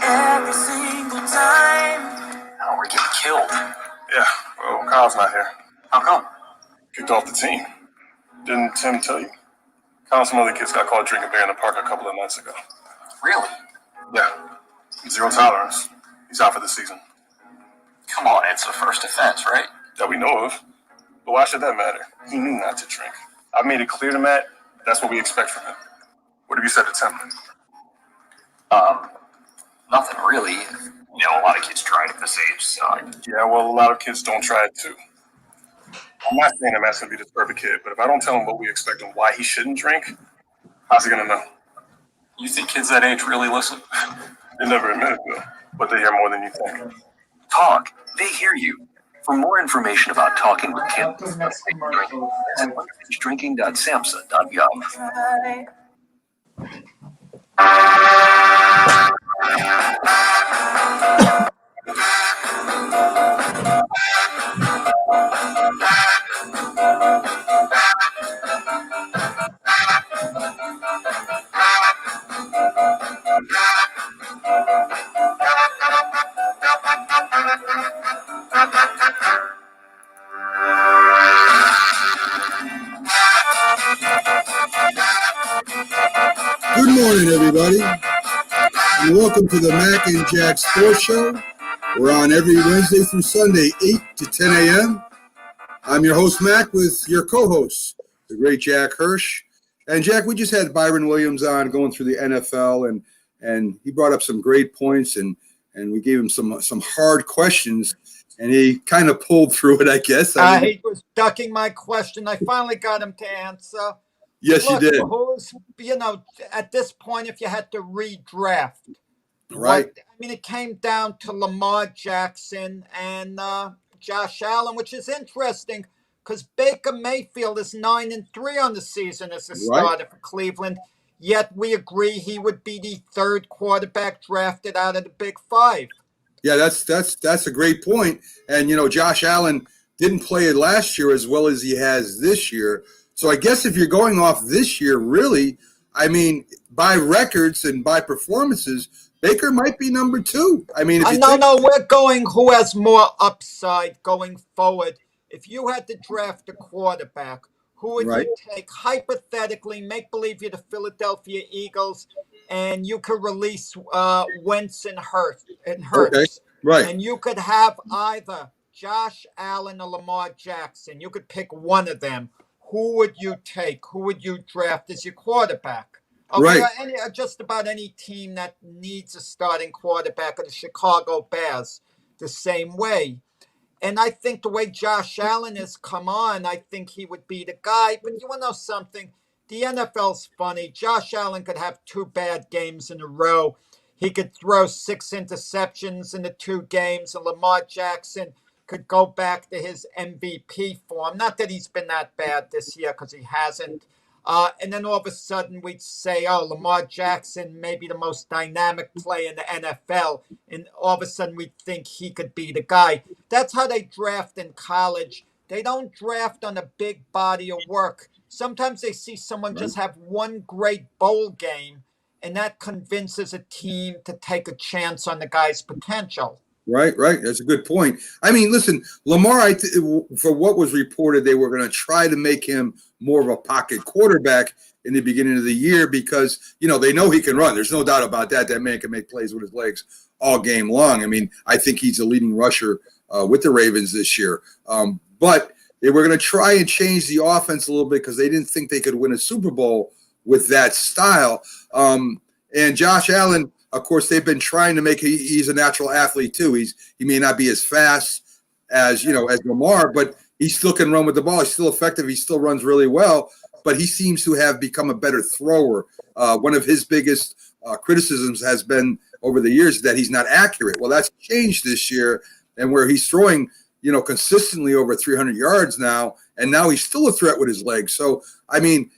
every single time. Oh, we're getting killed. Yeah, well, Kyle's not here. How come? Kicked off the team. Didn't Tim tell you? Kyle and some other kids got caught drinking beer in the park a couple of nights ago. Really? Yeah. Zero tolerance. He's out for the season. Come on, it's a first offense, right? That we know of. But why should that matter? He knew not to drink. I made it clear to Matt, that's what we expect from him. What have you said to Tim? Nothing really. You know, a lot of kids try it at this age, so. Yeah, well, a lot of kids don't try it too. I'm not saying that Matt's gonna be this perfect kid, but if I don't tell him what we expect and why he shouldn't drink, how's he gonna know? You think kids that age really listen? They never admit it though, but they hear more than you think. Talk. They hear you. For more information about talking with kids, visit drinking.samhsa.gov. Good morning, everybody, and welcome to the Mac and Jack Sports Show. We're on every Wednesday through Sunday, 8 to 10 a.m. I'm your host, Mac, with your co-host, the great Jack Hirsch. And Jack, we just had Byron Williams on going through the NFL, and he brought up some great points, and we gave him some hard questions, and he kind of pulled through it, I guess. He was ducking my question. I finally got him to answer. Yes, Look, you did. Who's, at this point, if you had to redraft, Right. it came down to Lamar Jackson and Josh Allen, which is interesting because Baker Mayfield is 9-3 on the season as a starter for Cleveland. Yet we agree he would be the third quarterback drafted out of the Big Five. Yeah, that's a great point. And Josh Allen didn't play it last year as well as he has this year. So I guess if you're going off this year, really, by records and by performances, Baker might be number two. No, we're going who has more upside going forward. If you had to draft a quarterback, who would Right. you take? Hypothetically, make believe you're the Philadelphia Eagles, and you could release Wentz and Hurts, Okay. Right. and you could have either Josh Allen or Lamar Jackson. You could pick one of them. Who would you take? Who would you draft as your quarterback? Okay, Right. just about any team that needs a starting quarterback, or the Chicago Bears, the same way. And I think the way Josh Allen has come on, I think he would be the guy. But you want to know something? The NFL's funny. Josh Allen could have 2 bad games in a row. He could throw 6 interceptions in the 2 games, and Lamar Jackson could go back to his MVP form. Not that he's been that bad this year, because he hasn't. And then all of a sudden we'd say, oh, Lamar Jackson may be the most dynamic player in the NFL. And all of a sudden we'd think he could be the guy. That's how they draft in college. They don't draft on a big body of work. Sometimes they see someone just have one great bowl game, and that convinces a team to take a chance on the guy's potential. Right. That's a good point. I mean, listen, Lamar, for what was reported, they were going to try to make him more of a pocket quarterback in the beginning of the year because, they know he can run. There's no doubt about that. That man can make plays with his legs all game long. I mean, I think he's a leading rusher with the Ravens this year. But they were going to try and change the offense a little bit because they didn't think they could win a Super Bowl with that style. And Josh Allen, of course, they've been trying to make he's a natural athlete too. He may not be as fast as as Lamar, but he still can run with the ball. He's still effective. He still runs really well, but he seems to have become a better thrower. One of his biggest criticisms has been over the years that he's not accurate. Well, that's changed this year, and where he's throwing consistently over 300 yards now, and now he's still a threat with his legs. So, I mean,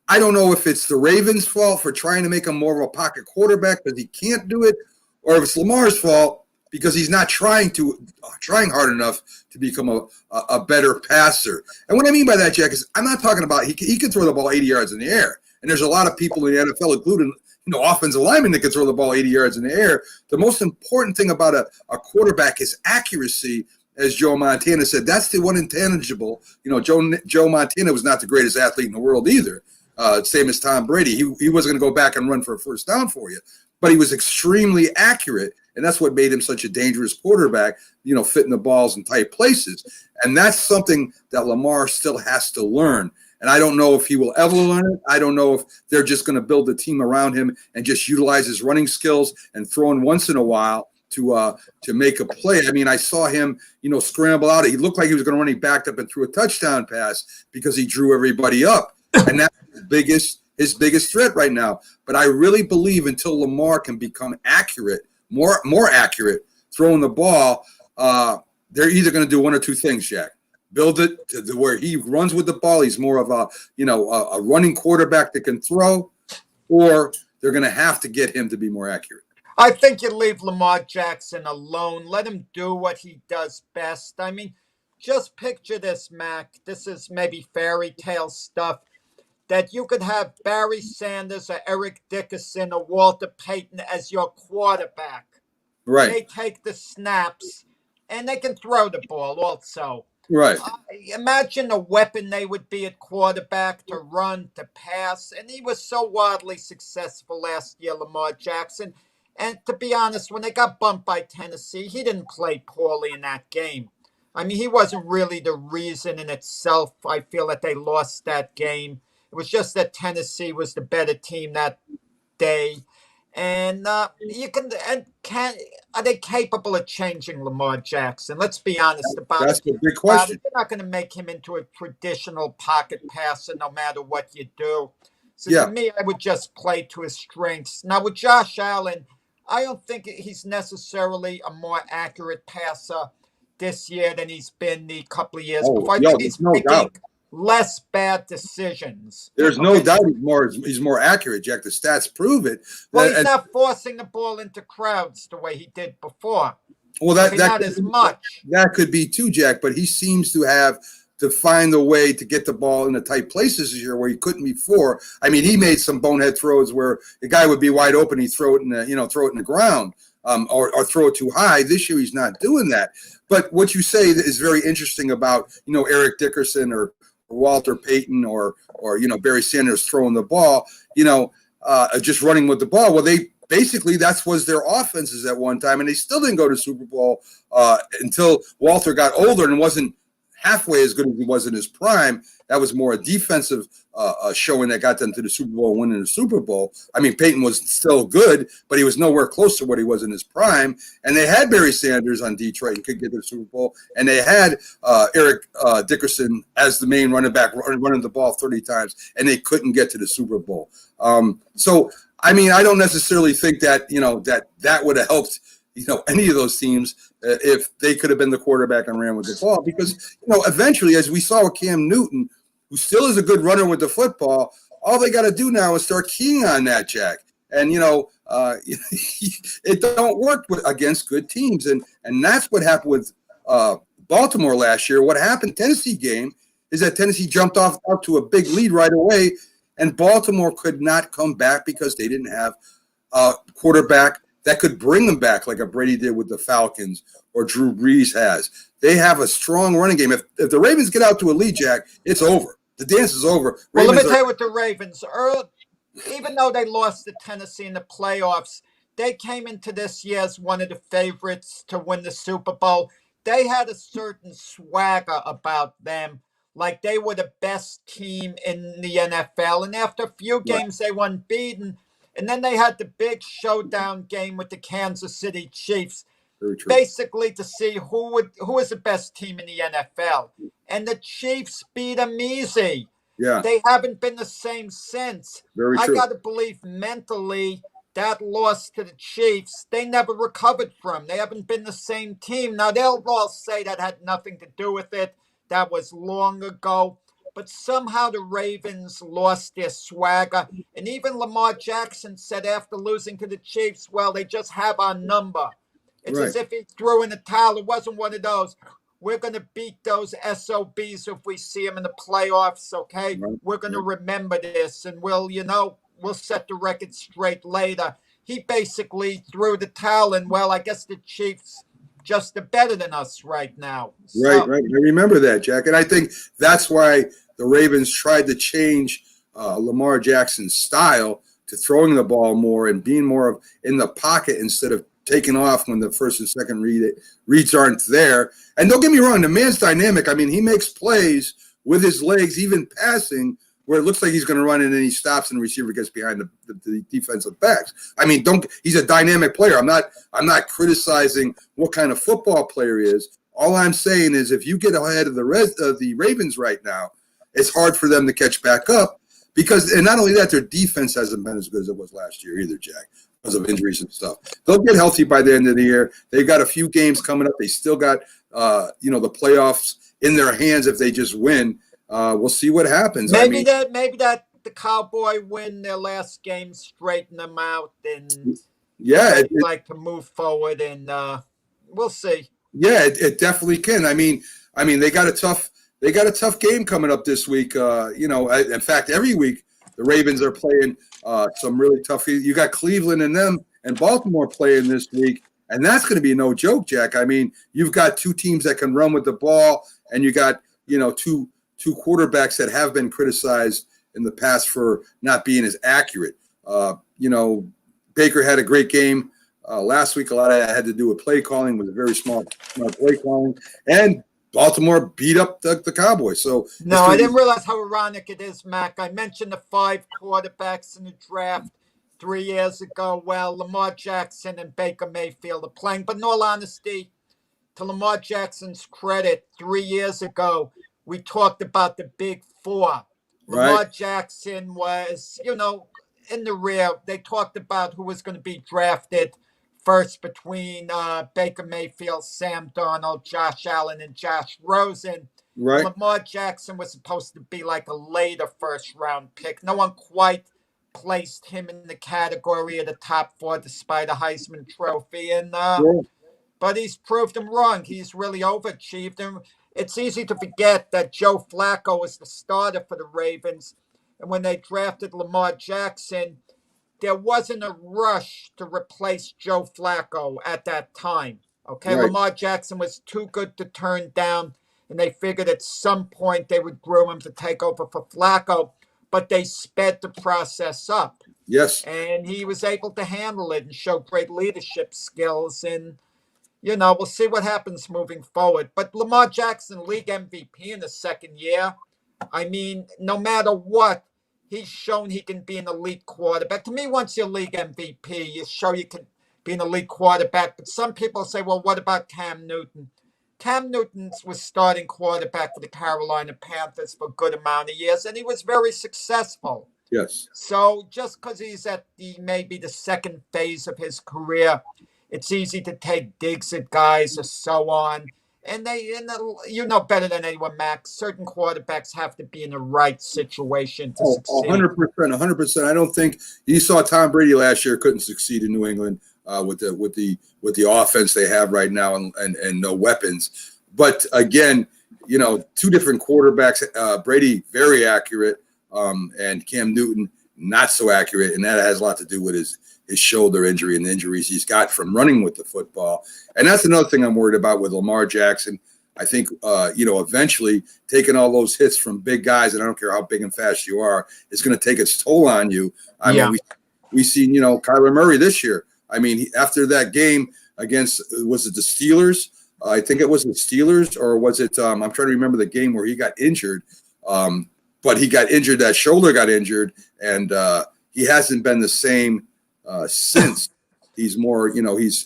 I don't know if it's the Ravens' fault for trying to make him more of a pocket quarterback because he can't do it, or if it's Lamar's fault because he's not trying hard enough to become a better passer. And what I mean by that, Jack, is I'm not talking about he can throw the ball 80 yards in the air. And there's a lot of people in the NFL, including offensive linemen, that can throw the ball 80 yards in the air. The most important thing about a quarterback is accuracy. As Joe Montana said, that's the one intangible. Joe Montana was not the greatest athlete in the world either. Same as Tom Brady. He wasn't going to go back and run for a first down for you, but he was extremely accurate, and that's what made him such a dangerous quarterback, fitting the balls in tight places. And that's something that Lamar still has to learn. And I don't know if he will ever learn it. I don't know if they're just going to build a team around him and just utilize his running skills and throw in once in a while to make a play. I mean, I saw him, scramble out. He looked like he was going to run. He backed up and threw a touchdown pass because he drew everybody up. And that's his biggest threat right now. But I really believe until Lamar can become accurate, more accurate, throwing the ball, they're either going to do one or two things, Jack. Build it to where he runs with the ball. He's more of a running quarterback that can throw, or they're going to have to get him to be more accurate. I think you leave Lamar Jackson alone. Let him do what he does best. I mean, just picture this, Mac. This is maybe fairy tale stuff. That you could have Barry Sanders or Eric Dickerson or Walter Payton as your quarterback. Right. They take the snaps, and they can throw the ball also. Right. Imagine the weapon they would be at quarterback to run, to pass. And he was so wildly successful last year, Lamar Jackson. And to be honest, when they got bumped by Tennessee, he didn't play poorly in that game. I mean, he wasn't really the reason in itself, I feel, that they lost that game. It was just that Tennessee was the better team that day. And are they capable of changing Lamar Jackson? Let's be honest about That's it. the big question. They're not going to make him into a traditional pocket passer no matter what you do. So Yeah. to me, I would just play to his strengths. Now with Josh Allen, I don't think he's necessarily a more accurate passer this year than he's been the couple of years before. I think he's making less bad decisions. There's no doubt he's more accurate, Jack. The stats prove it. Well, he's not forcing the ball into crowds the way he did before. Well, not as much. That could be too, Jack. But he seems to have to find a way to get the ball in the tight places this year where he couldn't before. I mean, he made some bonehead throws where the guy would be wide open, he'd throw it in the ground, or throw it too high. This year, he's not doing that. But what you say is very interesting about Eric Dickerson or Walter Payton or Barry Sanders throwing the ball, just running with the ball. Well, they basically that was their offenses at one time, and they still didn't go to Super Bowl until Walter got older and wasn't halfway as good as he was in his prime. That was more a defensive showing that got them to the Super Bowl, winning the Super Bowl. I mean, Peyton was still good, but he was nowhere close to what he was in his prime. And they had Barry Sanders on Detroit and could get to the Super Bowl. And they had Eric Dickerson as the main running back, running the ball 30 times, and they couldn't get to the Super Bowl. So, I mean, I don't necessarily think that, that would have helped, any of those teams if they could have been the quarterback and ran with the ball. Because, eventually, as we saw with Cam Newton, who still is a good runner with the football, all they got to do now is start keying on that, Jack. And, it don't work against good teams. And that's what happened with Baltimore last year. What happened Tennessee game is that Tennessee jumped off out to a big lead right away, and Baltimore could not come back because they didn't have a quarterback that could bring them back like a Brady did with the Falcons or Drew Brees has. They have a strong running game. If the Ravens get out to a lead, Jack, it's over. The dance is over. Well, let me tell you what the Ravens, even though they lost to Tennessee in the playoffs, they came into this year as one of the favorites to win the Super Bowl. They had a certain swagger about them, like they were the best team in the NFL. And after a few games, they won beaten. And then they had the big showdown game with the Kansas City Chiefs, basically to see who is the best team in the NFL. And the Chiefs beat them easy. Yeah. They haven't been the same since. Very true. I got to believe mentally that loss to the Chiefs, they never recovered from. They haven't been the same team. Now, they'll all say that had nothing to do with it. That was long ago. But somehow the Ravens lost their swagger. And even Lamar Jackson said after losing to the Chiefs, well, they just have our number. It's as if he threw in the towel. It wasn't one of those, we're going to beat those SOBs if we see them in the playoffs, okay? Right. We're going to remember this, and we'll set the record straight later. He basically threw the towel in. Well, I guess the Chiefs just are better than us right now. Right. I remember that, Jack. And I think that's why the Ravens tried to change Lamar Jackson's style to throwing the ball more and being more of in the pocket instead of taking off when the first and second reads aren't there. And don't get me wrong, the man's dynamic. I mean, he makes plays with his legs, even passing, where it looks like he's going to run and then he stops and the receiver gets behind the defensive backs. I mean, he's a dynamic player. I'm not criticizing what kind of football player he is. All I'm saying is if you get ahead of the Ravens right now, it's hard for them to catch back up because, and not only that, their defense hasn't been as good as it was last year either, Jack, because of injuries and stuff. They'll get healthy by the end of the year. They've got a few games coming up. They still got, the playoffs in their hands if they just win. We'll see what happens. Maybe that the Cowboy win their last game, straighten them out, and like to move forward, and we'll see. Yeah, it definitely can. I mean, they got a tough game coming up this week. In fact, every week the Ravens are playing some really tough. You got Cleveland and Baltimore playing this week, and that's going to be no joke, Jack. I mean, you've got two teams that can run with the ball, and you got two quarterbacks that have been criticized in the past for not being as accurate. Baker had a great game last week. A lot of that had to do with play calling, with a very smart play calling, and Baltimore beat up the Cowboys. So no, I didn't realize how ironic it is, Mac. I mentioned the 5 quarterbacks in the draft 3 years ago. Well, Lamar Jackson and Baker Mayfield are playing. But in all honesty, to Lamar Jackson's credit, 3 years ago, we talked about the big 4. Lamar Jackson was, in the rear. They talked about who was going to be drafted first between Baker Mayfield, Sam Darnold, Josh Allen, and Josh Rosen. Right. Lamar Jackson was supposed to be like a later first-round pick. No one quite placed him in the category of the top 4 despite a Heisman Trophy. And but he's proved them wrong. He's really overachieved. And it's easy to forget that Joe Flacco was the starter for the Ravens. And when they drafted Lamar Jackson, there wasn't a rush to replace Joe Flacco at that time. Okay, Lamar Jackson was too good to turn down. and they figured at some point they would groom him to take over for Flacco, but they sped the process up. Yes. And he was able to handle it and show great leadership skills. And, we'll see what happens moving forward. But Lamar Jackson, league MVP in the second year. I mean, no matter what, he's shown he can be an elite quarterback. To me, once you're league MVP, you show you can be an elite quarterback. But some people say, well, what about Cam Newton? Cam Newton was starting quarterback for the Carolina Panthers for a good amount of years, and he was very successful. Yes. So just because he's at maybe the second phase of his career, it's easy to take digs at guys or so on. And better than anyone, Max, certain quarterbacks have to be in the right situation to succeed. 100%. I don't think you saw Tom Brady last year couldn't succeed in New England with the offense they have right now and no weapons. But again, two different quarterbacks. Brady very accurate, and Cam Newton not so accurate, and that has a lot to do with his shoulder injury and the injuries he's got from running with the football. And that's another thing I'm worried about with Lamar Jackson. I think, eventually taking all those hits from big guys, and I don't care how big and fast you are, it's going to take its toll on you. I mean, we seen, Kyler Murray this year. I mean, after that game against, was it the Steelers? I think it was the Steelers, or was it, I'm trying to remember the game where he got injured. But he got injured, that shoulder got injured, and he hasn't been the same since. He's more,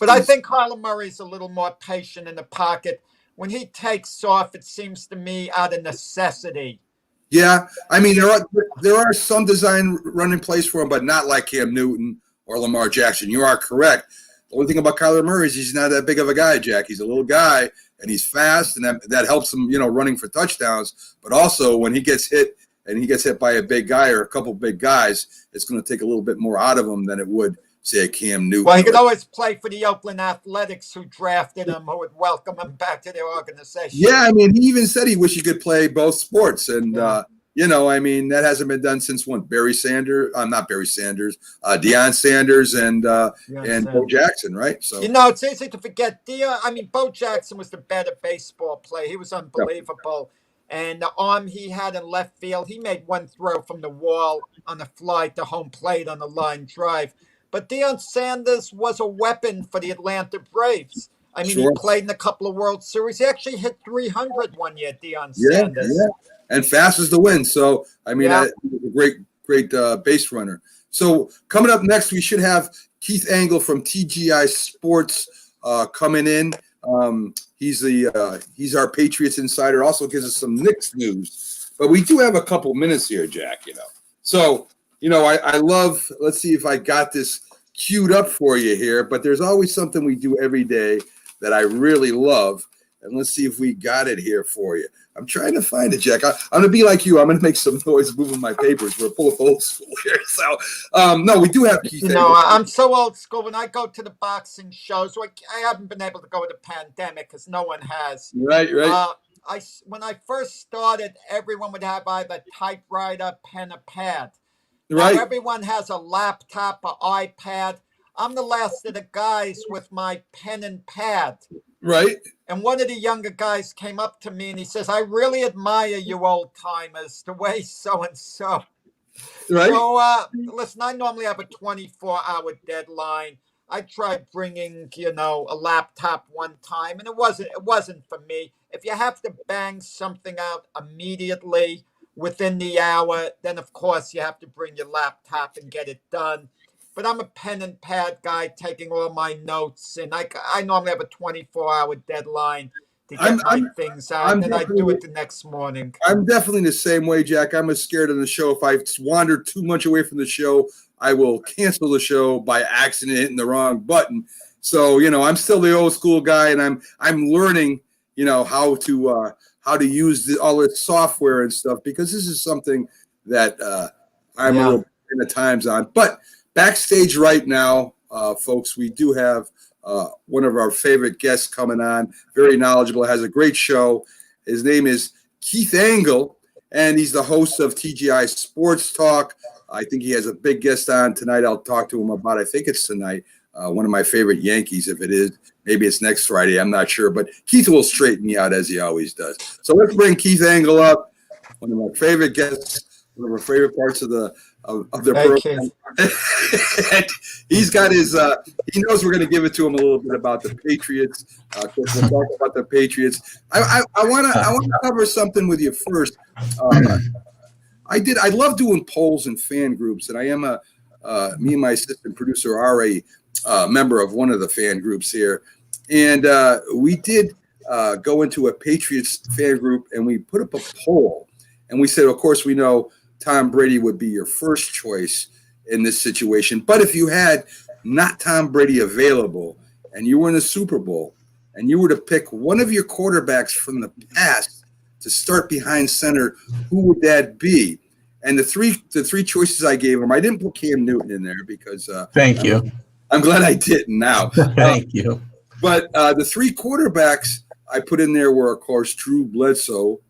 But I think Kyler Murray's a little more patient in the pocket. When he takes off, it seems to me out of necessity. Yeah, I mean, there are some design running plays for him, but not like Cam Newton or Lamar Jackson. You are correct. The only thing about Kyler Murray is he's not that big of a guy, Jack. He's a little guy, and he's fast, and that helps him, running for touchdowns. But also, when he gets hit, and he gets hit by a big guy or a couple big guys, it's going to take a little bit more out of him than it would, say, a Cam Newton. Well, he could always play for the Oakland Athletics, who drafted him, who would welcome him back to their organization. Yeah, I mean, he even said he wished he could play both sports. And, I mean, that hasn't been done since when? Deion Sanders and Bo Jackson, right? So it's easy to forget. Bo Jackson was the better baseball player. He was unbelievable. Yeah. And the arm he had in left field, he made one throw from the wall on the fly to home plate on the line drive. But Deion Sanders was a weapon for the Atlanta Braves. I mean, He played in a couple of World Series. He actually hit 300 one year, Deion Sanders. Yeah. And fast as the wind. So, I mean, a great base runner. So coming up next, we should have Keith Engle from TGI Sports coming in. He's our Patriots insider. Also gives us some Knicks news. But we do have a couple minutes here, Jack. So I love. Let's see if I got this queued up for you here. But there's always something we do every day that I really love, and let's see if we got it here for you. I'm trying to find it, Jack. I'm going to be like you. I'm going to make some noise moving my papers. We're full of old school here. So, no, we do have Keith. I'm so old school. When I go to the boxing shows, I haven't been able to go with the pandemic because no one has. Right. When I first started, everyone would have either typewriter, pen, or pad. Right. Now everyone has a laptop, or iPad. I'm the last of the guys with my pen and pad. Right. And one of the younger guys came up to me and he says, I really admire you old timers, the way so-and-so. Right. So, listen, I normally have a 24-hour deadline. I tried bringing, a laptop one time, and it wasn't for me. If you have to bang something out immediately within the hour, then, of course, you have to bring your laptop and get it done. But I'm a pen and pad guy, taking all my notes, and I normally have a 24-hour deadline to get my things out, and then I do it the next morning. I'm definitely the same way, Jack. I'm as scared of the show. If I wander too much away from the show, I will cancel the show by accident, hitting the wrong button. So, I'm still the old school guy, and I'm learning, how to use all this software and stuff, because this is something that I'm a little in the times on. But backstage right now, folks, we do have one of our favorite guests coming on, very knowledgeable, has a great show. His name is Keith Engle, and he's the host of TGI Sports Talk. I think he has a big guest on tonight. I'll talk to him about, I think it's tonight, one of my favorite Yankees. If it is, maybe it's next Friday. I'm not sure, but Keith will straighten me out as he always does. So let's bring Keith Engle up, one of my favorite guests, one of our favorite parts of the program. He's got his. He knows we're going to give it to him a little bit about the Patriots. We'll talk about the Patriots. I want to cover something with you first. I love doing polls and fan groups, and I am me and my assistant producer are a member of one of the fan groups here, and we did go into a Patriots fan group, and we put up a poll, and we said, of course, we know Tom Brady would be your first choice in this situation, but if you had not Tom Brady available, and you were in the Super Bowl, and you were to pick one of your quarterbacks from the past to start behind center, who would that be? And the three choices I gave him, I didn't put Cam Newton in there because thank you. I'm glad I didn't now. Thank you. But the three quarterbacks I put in there were, of course, Drew Bledsoe.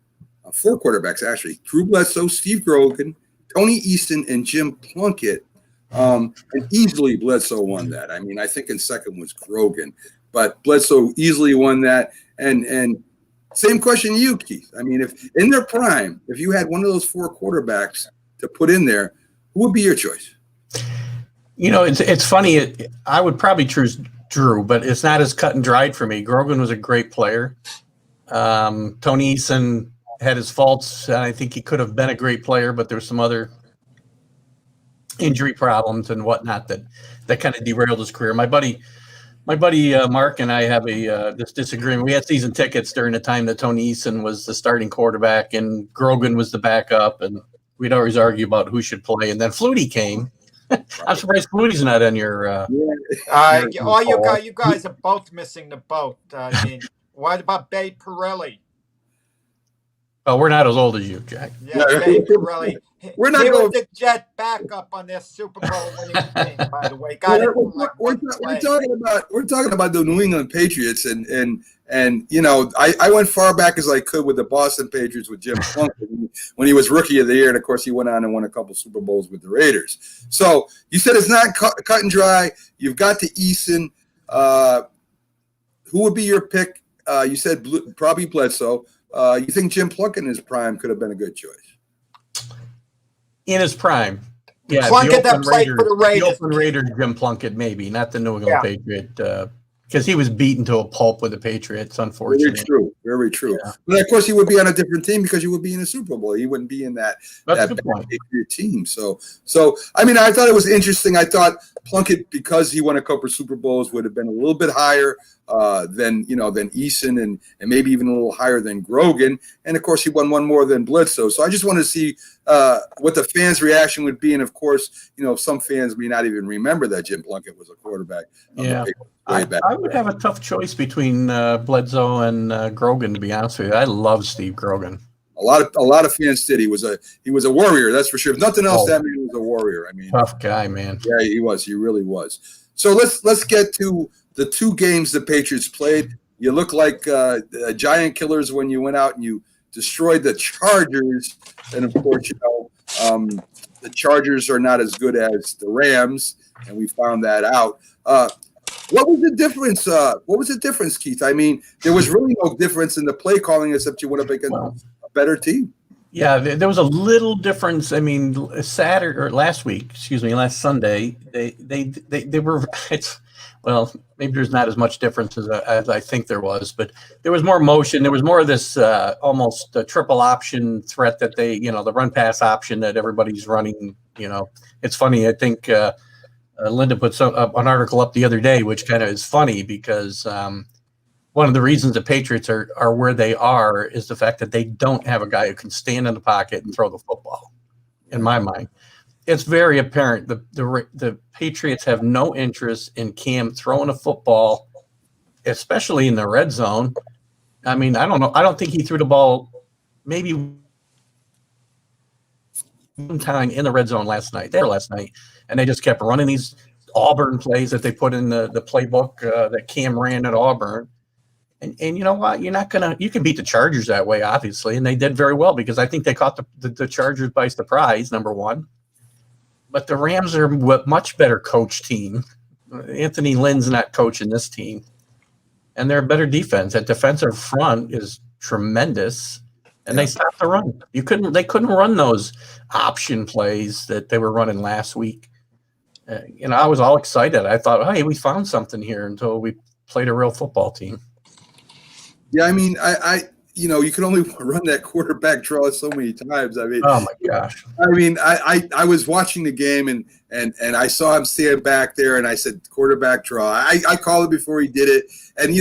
Four quarterbacks, actually. Drew Bledsoe, Steve Grogan, Tony Easton, and Jim Plunkett. And easily Bledsoe won that. I mean, I think in second was Grogan. But Bledsoe easily won that. And same question to you, Keith. I mean, if in their prime, if you had one of those four quarterbacks to put in there, who would be your choice? You know, it's funny. I would probably choose Drew, but it's not as cut and dried for me. Grogan was a great player. Tony Eason had his faults. I think he could have been a great player, but there were some other injury problems and whatnot that kind of derailed his career. My buddy Mark and I have this disagreement. We had season tickets during the time that Tony Eason was the starting quarterback and Grogan was the backup, and we'd always argue about who should play. And then Flutie came. I'm surprised Flutie's not on your. You guys are both missing the boat. I mean, what about Babe Pirelli? Oh, we're not as old as you, Jack. Yeah, Babe Pirelli. We're not he going. was the Jet backup on their Super Bowl winning team, by the way. We're talking about the New England Patriots, and you know, I went far back as I could with the Boston Patriots with Jim Plunkett when he was Rookie of the Year, and of course he went on and won a couple Super Bowls with the Raiders. So you said it's not cut and dry. You've got the Eason. Who would be your pick? You said probably Bledsoe. You think Jim Plunkett in his prime could have been a good choice? In his prime, yeah. Plunkett that played for the Raiders. The Oakland Raiders, Jim Plunkett, maybe not the New England Patriot, because he was beaten to a pulp with the Patriots. Unfortunately, very true. Yeah. But of course, he would be on a different team because he would be in a Super Bowl. He wouldn't be in that Patriot team. So I mean, I thought it was interesting. I thought Plunkett, because he won a couple of Super Bowls, would have been a little bit higher than Eason and maybe even a little higher than Grogan. And of course, he won one more than Bledsoe. So I just wanted to see what the fans' reaction would be. And of course, some fans may not even remember that Jim Plunkett was a quarterback. Yeah. I would have a tough choice between Bledsoe and Grogan, to be honest with you. I love Steve Grogan. A lot of fans did. He was a warrior, that's for sure. If nothing else, that man was a warrior. I mean, tough guy, man. Yeah, he was. He really was. So let's get to the two games the Patriots played. You look like giant killers when you went out and you destroyed the Chargers. And of course, the Chargers are not as good as the Rams, and we found that out. What was the difference? What was the difference, Keith? I mean, there was really no difference in the play calling except you went up against a better team. Yeah, there was a little difference. I mean, last Sunday, they were. Maybe there's not as much difference as I think there was, but there was more motion. There was more of this almost a triple option threat that the run pass option that everybody's running. It's funny. I think Linda put an article up the other day, which kind of is funny because one of the reasons the Patriots are where they are is the fact that they don't have a guy who can stand in the pocket and throw the football. In my mind, it's very apparent the Patriots have no interest in Cam throwing a football, especially in the red zone. I mean, I don't know. I don't think he threw the ball maybe one time in the red zone last night. And they just kept running these Auburn plays that they put in the playbook that Cam ran at Auburn. And you know what? You can beat the Chargers that way, obviously. And they did very well because I think they caught the Chargers by surprise, number one. But the Rams are a much better coach team, Anthony Lynn's not coaching this team, and they're a better defense. That defensive front is tremendous, and they stopped the run. They couldn't run those option plays that they were running last week. I was all excited. I thought, hey, we found something here until we played a real football team. Yeah, I mean, you can only run that quarterback draw so many times. I mean, oh my gosh. I mean, I was watching the game and I saw him stand back there and I said, quarterback draw. I called it before he did it. And,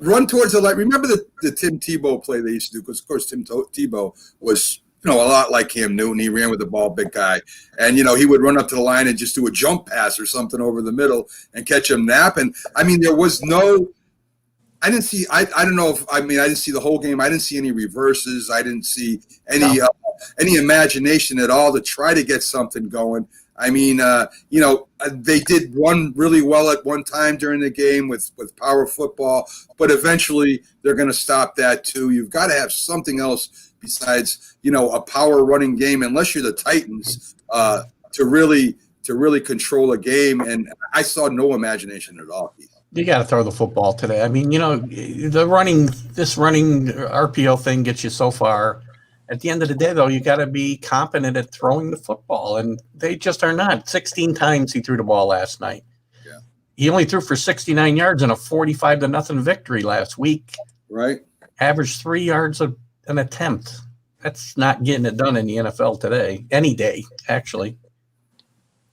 run towards the light. Remember the Tim Tebow play they used to do? Because, of course, Tim Tebow was, a lot like Cam Newton. He ran with the ball, big guy. And, he would run up to the line and just do a jump pass or something over the middle and catch him napping. I mean, there was no – I didn't see – I don't know if – I didn't see the whole game. I didn't see any reverses. I didn't see any imagination at all to try to get something going. I mean, they did run really well at one time during the game with power football, but eventually they're going to stop that too. You've got to have something else besides, a power running game, unless you're the Titans, to really control a game. And I saw no imagination at all. You got to throw the football today. I mean, this running RPO thing gets you so far. At the end of the day, though, you got to be competent at throwing the football, and they just are not. 16 times he threw the ball last night. Yeah. He only threw for 69 yards in a 45-0 victory last week. Right. Averaged 3 yards an attempt. That's not getting it done in the NFL today. Any day, actually.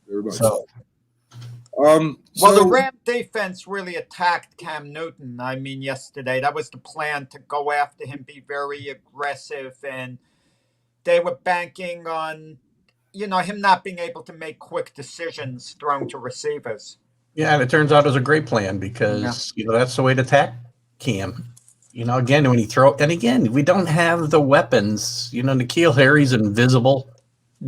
Very much so. Well, the Ram defense really attacked Cam Newton. I mean, yesterday, that was the plan, to go after him, be very aggressive. And they were banking on, him not being able to make quick decisions thrown to receivers. Yeah, and it turns out it was a great plan because, that's the way to attack Cam. Again, when we don't have the weapons. N'Keal Harry's invisible.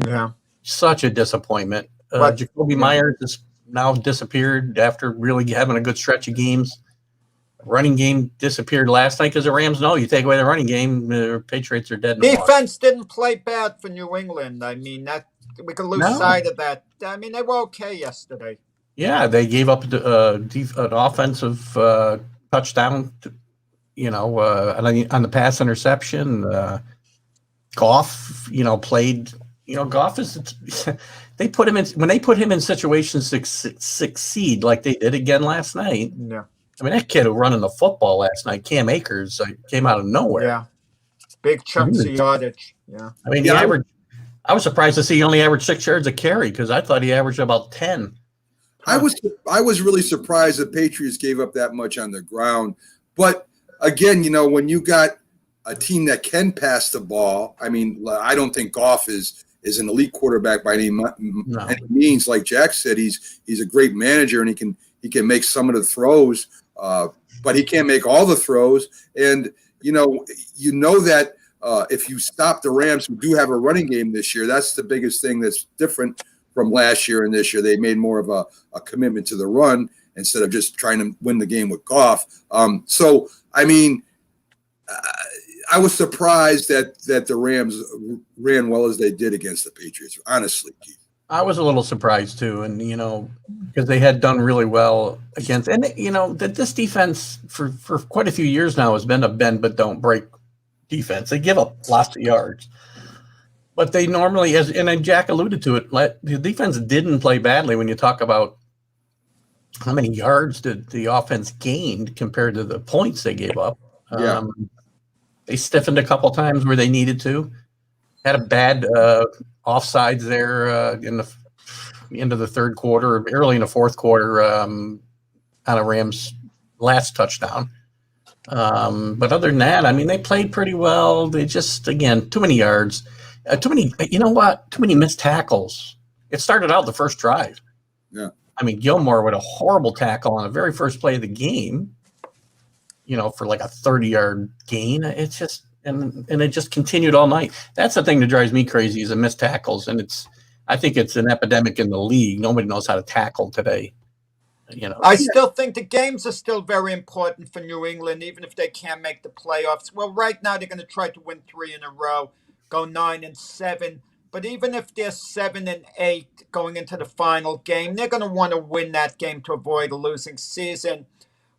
Yeah. Such a disappointment. Jacoby Myers is now disappeared after really having a good stretch of games. Running game disappeared last night because the Rams know you take away the running game, the Patriots are dead. Defense didn't play bad for New England. I mean, that we could lose sight of that. I mean, they were okay yesterday. Yeah, they gave up an offensive touchdown, on the pass interception. Goff, played. Goff is. They put him in when they put him in situations to succeed, like they did again last night. Yeah, I mean, that kid who running the football last night, Cam Akers, came out of nowhere. Yeah, big chunks of yardage. Yeah, I mean, I was surprised to see he only averaged 6 yards a carry because I thought he averaged about 10. I was really surprised the Patriots gave up that much on the ground. But again, when you got a team that can pass the ball, I mean, I don't think Goff is an elite quarterback by any means. Like Jack said, he's a great manager and he can make some of the throws, but he can't make all the throws. And that if you stop the Rams, who do have a running game this year, that's the biggest thing that's different from last year and this year. They made more of a commitment to the run instead of just trying to win the game with Goff. So I mean, I was surprised that the Rams ran well as they did against the Patriots, honestly, Keith. I was a little surprised too, and because they had done really well against, and that this defense for quite a few years now has been a bend but don't break defense. They give up lots of yards, but they normally, and Jack alluded to it, the defense didn't play badly when you talk about how many yards did the offense gained compared to the points they gave up. Yeah. They stiffened a couple times where they needed to. Had a bad offsides there in the end of the third quarter, early in the fourth quarter on a Rams last touchdown. But other than that, I mean, they played pretty well. They just, again, too many yards. Too many missed tackles. It started out the first drive. Yeah. I mean, Gilmore with a horrible tackle on the very first play of the game. For like a 30-yard gain. It's just and it just continued all night. That's the thing that drives me crazy is the missed tackles, and I think it's an epidemic in the league. Nobody knows how to tackle today. I still think the games are still very important for New England, even if they can't make the playoffs. Well, right now they're going to try to win 3 in a row, go 9-7. But even if they're 7-8 going into the final game, they're going to want to win that game to avoid a losing season.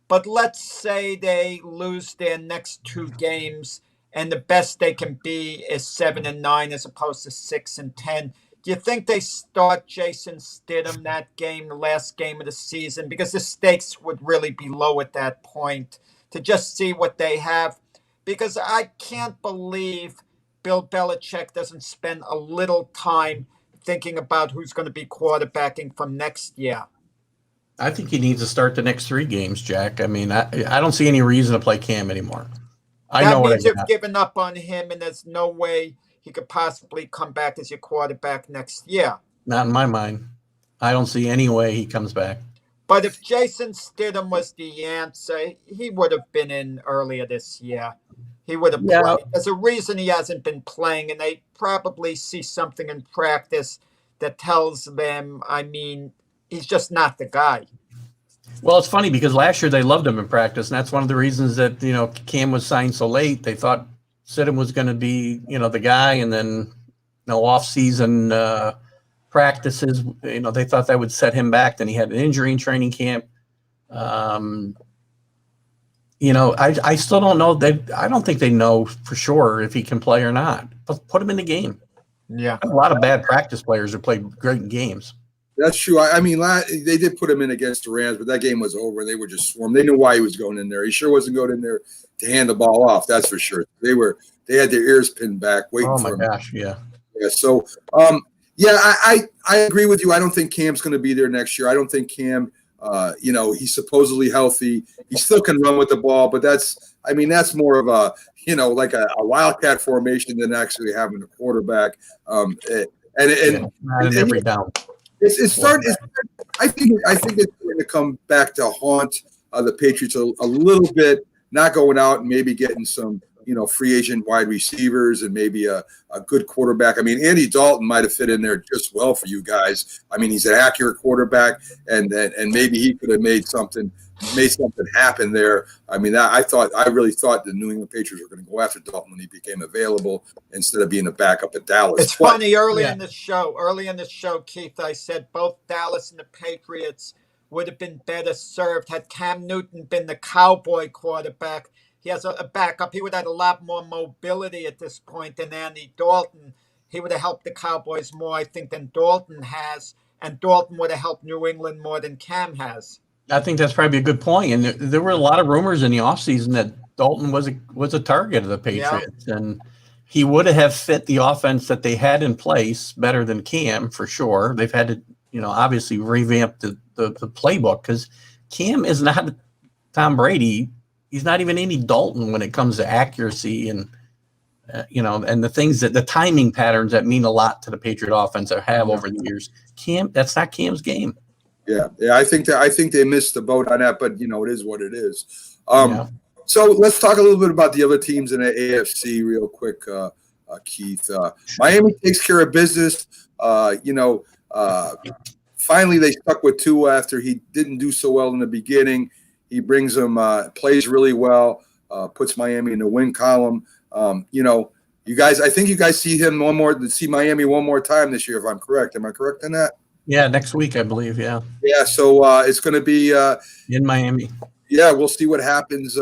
But let's say they lose their next 2 games, and the best they can be is 7-9 as opposed to 6-10. Do you think they start Jason Stidham that game, the last game of the season? Because the stakes would really be low at that point to just see what they have. Because I can't believe Bill Belichick doesn't spend a little time thinking about who's going to be quarterbacking from next year. I think he needs to start the next 3 games, Jack. I mean, I don't see any reason to play Cam anymore. That means you've given up on him, and there's no way he could possibly come back as your quarterback next year. Not in my mind. I don't see any way he comes back. But if Jason Stidham was the answer, he would have been in earlier this year. He would have played. There's a reason he hasn't been playing, and they probably see something in practice that tells them, I mean, he's just not the guy. Well, it's funny because last year they loved him in practice, and that's one of the reasons that, Cam was signed so late. They thought Stidham was going to be, the guy, and then, off-season practices, they thought that would set him back. Then he had an injury in training camp. I still don't know. I don't think they know for sure if he can play or not. Put him in the game. Yeah. A lot of bad practice players who played great games. That's true. I mean, they did put him in against the Rams, but that game was over. They were just swarmed. They knew why he was going in there. He sure wasn't going in there to hand the ball off. That's for sure. They had their ears pinned back, waiting for him. Oh my gosh, yeah. Yeah. So, I agree with you. I don't think Cam's going to be there next year. I don't think Cam. He's supposedly healthy. He still can run with the ball, but that's more of a, like a wildcat formation than actually having a quarterback. Not in every down. It's starting. I think it's going to come back to haunt the Patriots a little bit. Not going out and maybe getting some, free agent wide receivers and maybe a good quarterback. I mean, Andy Dalton might have fit in there just well for you guys. I mean, he's an accurate quarterback, and maybe he could have made something happen there. I mean, I really thought the New England Patriots were going to go after Dalton when he became available instead of being a backup at Dallas. It's funny, early in the show, Keith, I said both Dallas and the Patriots would have been better served had Cam Newton been the Cowboy quarterback. He has a backup. He would have had a lot more mobility at this point than Andy Dalton. He would have helped the Cowboys more, I think, than Dalton has. And Dalton would have helped New England more than Cam has. I think that's probably a good point. And there were a lot of rumors in the offseason that Dalton was a target of the Patriots. Yeah. And he would have fit the offense that they had in place better than Cam, for sure. They've had to, obviously revamp the playbook because Cam is not Tom Brady. He's not even Andy Dalton when it comes to accuracy and, and the things the timing patterns that mean a lot to the Patriot offense that have over the years. Cam, that's not Cam's game. Yeah. I think they missed the boat on that, but it is what it is. So let's talk a little bit about the other teams in the AFC real quick, Keith. Miami takes care of business. Finally they stuck with Tua after he didn't do so well in the beginning. He brings them, plays really well, puts Miami in the win column. You guys, I think you guys see Miami one more time this year, if I'm correct. Am I correct in that? Yeah, next week, I believe. Yeah. Yeah. So it's going to be in Miami. Yeah, we'll see what happens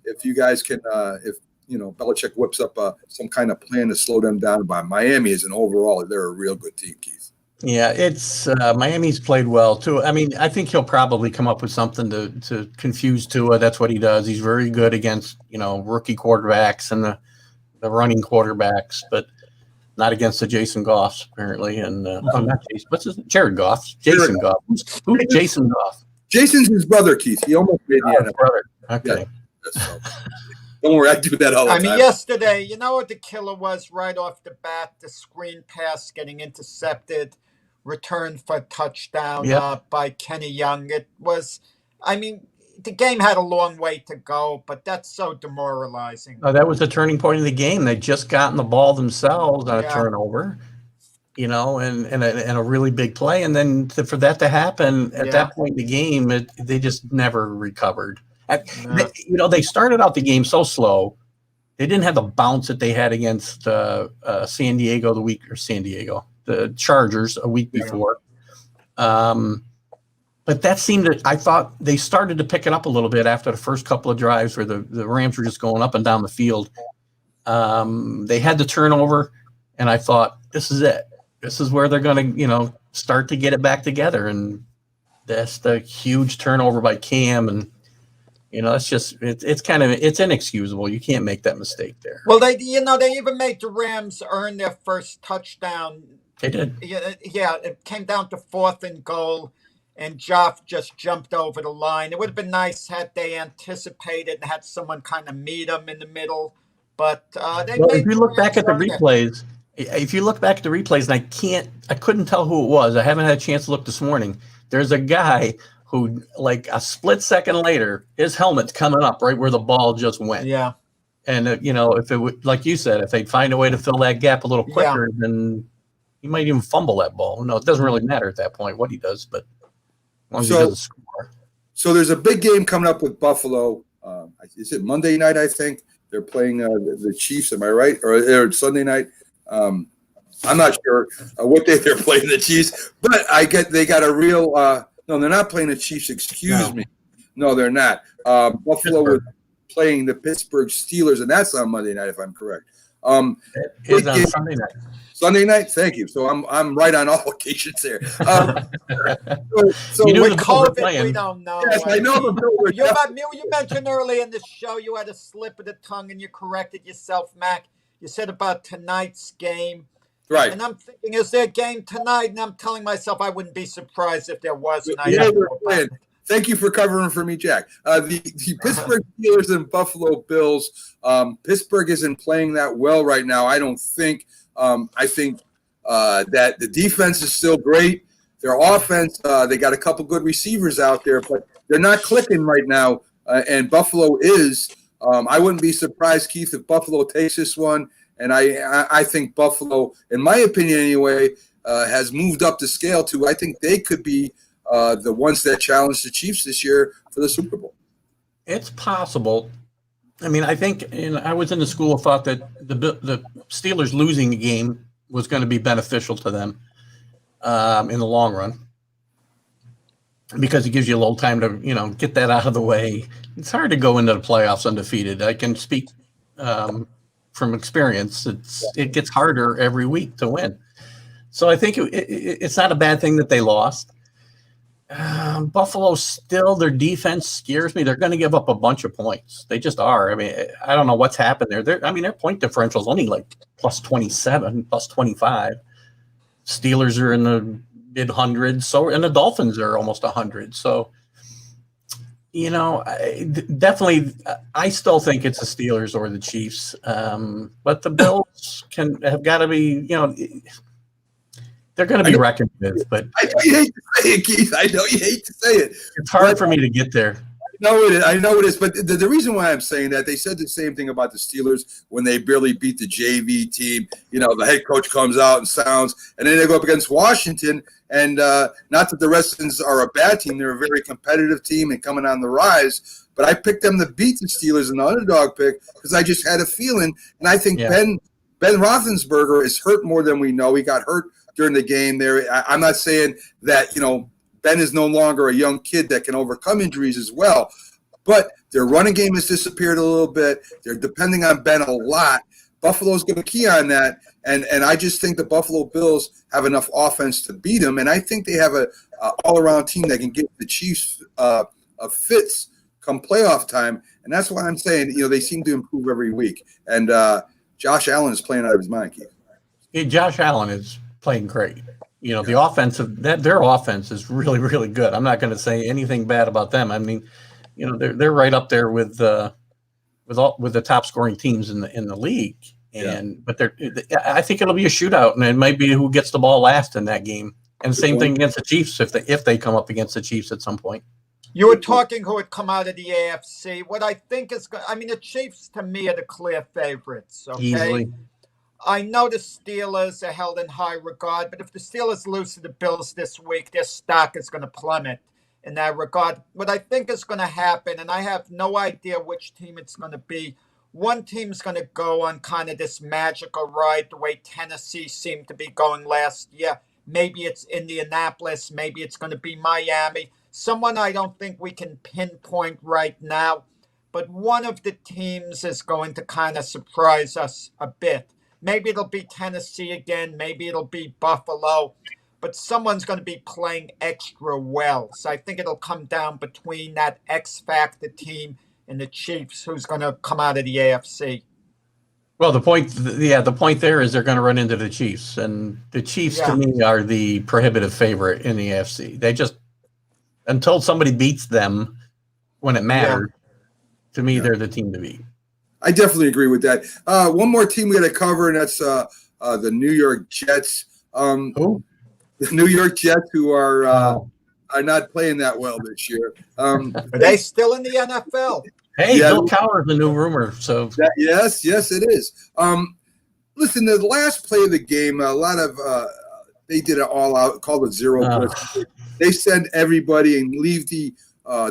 if you guys can. If Belichick whips up some kind of plan to slow them down. But Miami is they're a real good team, Keith. Yeah, it's Miami's played well too. I mean, I think he'll probably come up with something to confuse Tua. That's what he does. He's very good against rookie quarterbacks and the running quarterbacks, but not against the Jason Goffs apparently. And not Jason. What's his name? Jared Goff? Jason Goff. Who's Jason Goff? Jason's his brother, Keith. He almost made the brother. Okay. Yeah, don't worry, I do that all the time. I mean, yesterday, you know what the killer was right off the bat? The screen pass getting intercepted. Return for a touchdown by Kenny Young. It was, the game had a long way to go, but that's so demoralizing. Oh, that was the turning point of the game. They'd just gotten the ball themselves on a turnover, and a really big play. And then for that to happen at that point in the game, they just never recovered. They started out the game so slow. they didn't have the bounce that they had against the Chargers a week before. But that seemed to, I thought they started to pick it up a little bit after the first couple of drives where the Rams were just going up and down the field. They had the turnover, and I thought, this is it. This is where they're going to, start to get it back together. And that's the huge turnover by Cam. And, it's just, it's inexcusable. You can't make that mistake there. Well, they even made the Rams earn their first touchdown. They did. Yeah, it came down to 4th and goal, and Joff just jumped over the line. It would have been nice had they anticipated and had someone kind of meet them in the middle. But if you look back at the replays, and I couldn't tell who it was. I haven't had a chance to look this morning. There's a guy who, like a split second later, his helmet's coming up right where the ball just went. Yeah. And, if it would, like you said, if they'd find a way to fill that gap a little quicker, then he might even fumble that ball. No, it doesn't really matter at that point what he does, but as long as he doesn't score. So there's a big game coming up with Buffalo. Is it Monday night, I think? They're playing the Chiefs, am I right? Or Sunday night? I'm not sure what day they're playing the Chiefs, but they got a real no, they're not playing the Chiefs, excuse me. No, they're not. Buffalo was playing the Pittsburgh Steelers, and that's on Monday night, if I'm correct. It's on Sunday night. Sunday night, thank you. So I'm right on all occasions there. So you knew with the Bills were COVID, playing. we don't know. Yes, I know the Bills were You mentioned earlier in the show you had a slip of the tongue and you corrected yourself, Mac. You said about tonight's game. Right. And I'm thinking, is there a game tonight? And I'm telling myself I wouldn't be surprised if there was. And Thank you for covering for me, Jack. The Pittsburgh Steelers and Buffalo Bills. Pittsburgh isn't playing that well right now. I don't think. I think that the defense is still great. Their offense, they got a couple good receivers out there, but they're not clicking right now. And Buffalo is. I wouldn't be surprised, Keith, if Buffalo takes this one. And I think Buffalo, in my opinion anyway, has moved up the scale to, I think they could be the ones that challenge the Chiefs this year for the Super Bowl. It's possible. I mean, I think, and I was in the school of thought that the Steelers losing the game was going to be beneficial to them in the long run, because it gives you a little time to, get that out of the way. It's hard to go into the playoffs undefeated. I can speak from experience. It gets harder every week to win. So I think it's not a bad thing that they lost. Buffalo still, their defense scares me. They're going to give up a bunch of points. They just are. I mean, I don't know what's happened there. Their point differential is only like plus 27, plus 25. Steelers are in the mid hundreds. And the Dolphins are almost 100. So, definitely, I still think it's the Steelers or the Chiefs. But the Bills have got to be, they're going to be reckoned with. But I know you hate to say it, Keith. I know you hate to say it. It's hard for me to get there. I know it is. But the reason why I'm saying that, they said the same thing about the Steelers when they barely beat the JV team. The head coach comes out and sounds, and then they go up against Washington. And not that the Redskins are a bad team. They're a very competitive team and coming on the rise. But I picked them to beat the Steelers in the underdog pick because I just had a feeling. And I think Ben Roethlisberger is hurt more than we know. He got hurt during the game there. I'm not saying that, Ben is no longer a young kid that can overcome injuries as well. But their running game has disappeared a little bit. They're depending on Ben a lot. Buffalo's going to key on that. And I just think the Buffalo Bills have enough offense to beat them. And I think they have a all-around team that can get the Chiefs a fits come playoff time. And that's why I'm saying, they seem to improve every week. And Josh Allen is playing out of his mind, Keith. Yeah, Josh Allen is playing great. The their offense is really, really good. I'm not going to say anything bad about them. I mean, they're right up there with the top scoring teams in the league. But I think it'll be a shootout, and it might be who gets the ball last in that game. And same thing against the Chiefs if they come up against the Chiefs at some point. You were talking who would come out of the AFC. What I think is, the Chiefs to me are the clear favorites. Okay. Easily. I know the Steelers are held in high regard, but if the Steelers lose to the Bills this week, their stock is going to plummet in that regard. What I think is going to happen, and I have no idea which team it's going to be, one team's going to go on kind of this magical ride, the way Tennessee seemed to be going last year. Maybe it's Indianapolis. Maybe it's going to be Miami. Someone I don't think we can pinpoint right now. But one of the teams is going to kind of surprise us a bit. Maybe it'll be Tennessee again. Maybe it'll be Buffalo. But someone's going to be playing extra well. So I think it'll come down between that X Factor team and the Chiefs, who's going to come out of the AFC. Well, the point there is they're going to run into the Chiefs, and the Chiefs to me are the prohibitive favorite in the AFC. They just, until somebody beats them when it mattered, to me they're the team to beat. I definitely agree with that. One more team we got to cover, and that's the New York Jets. Who? The New York Jets, who are not playing that well this year. Are they still in the NFL? Hey, Bill Cowher's the new rumor. So yes, it is. Listen, the last play of the game, a lot of they did it all out, called it zero blitz. They send everybody and leave the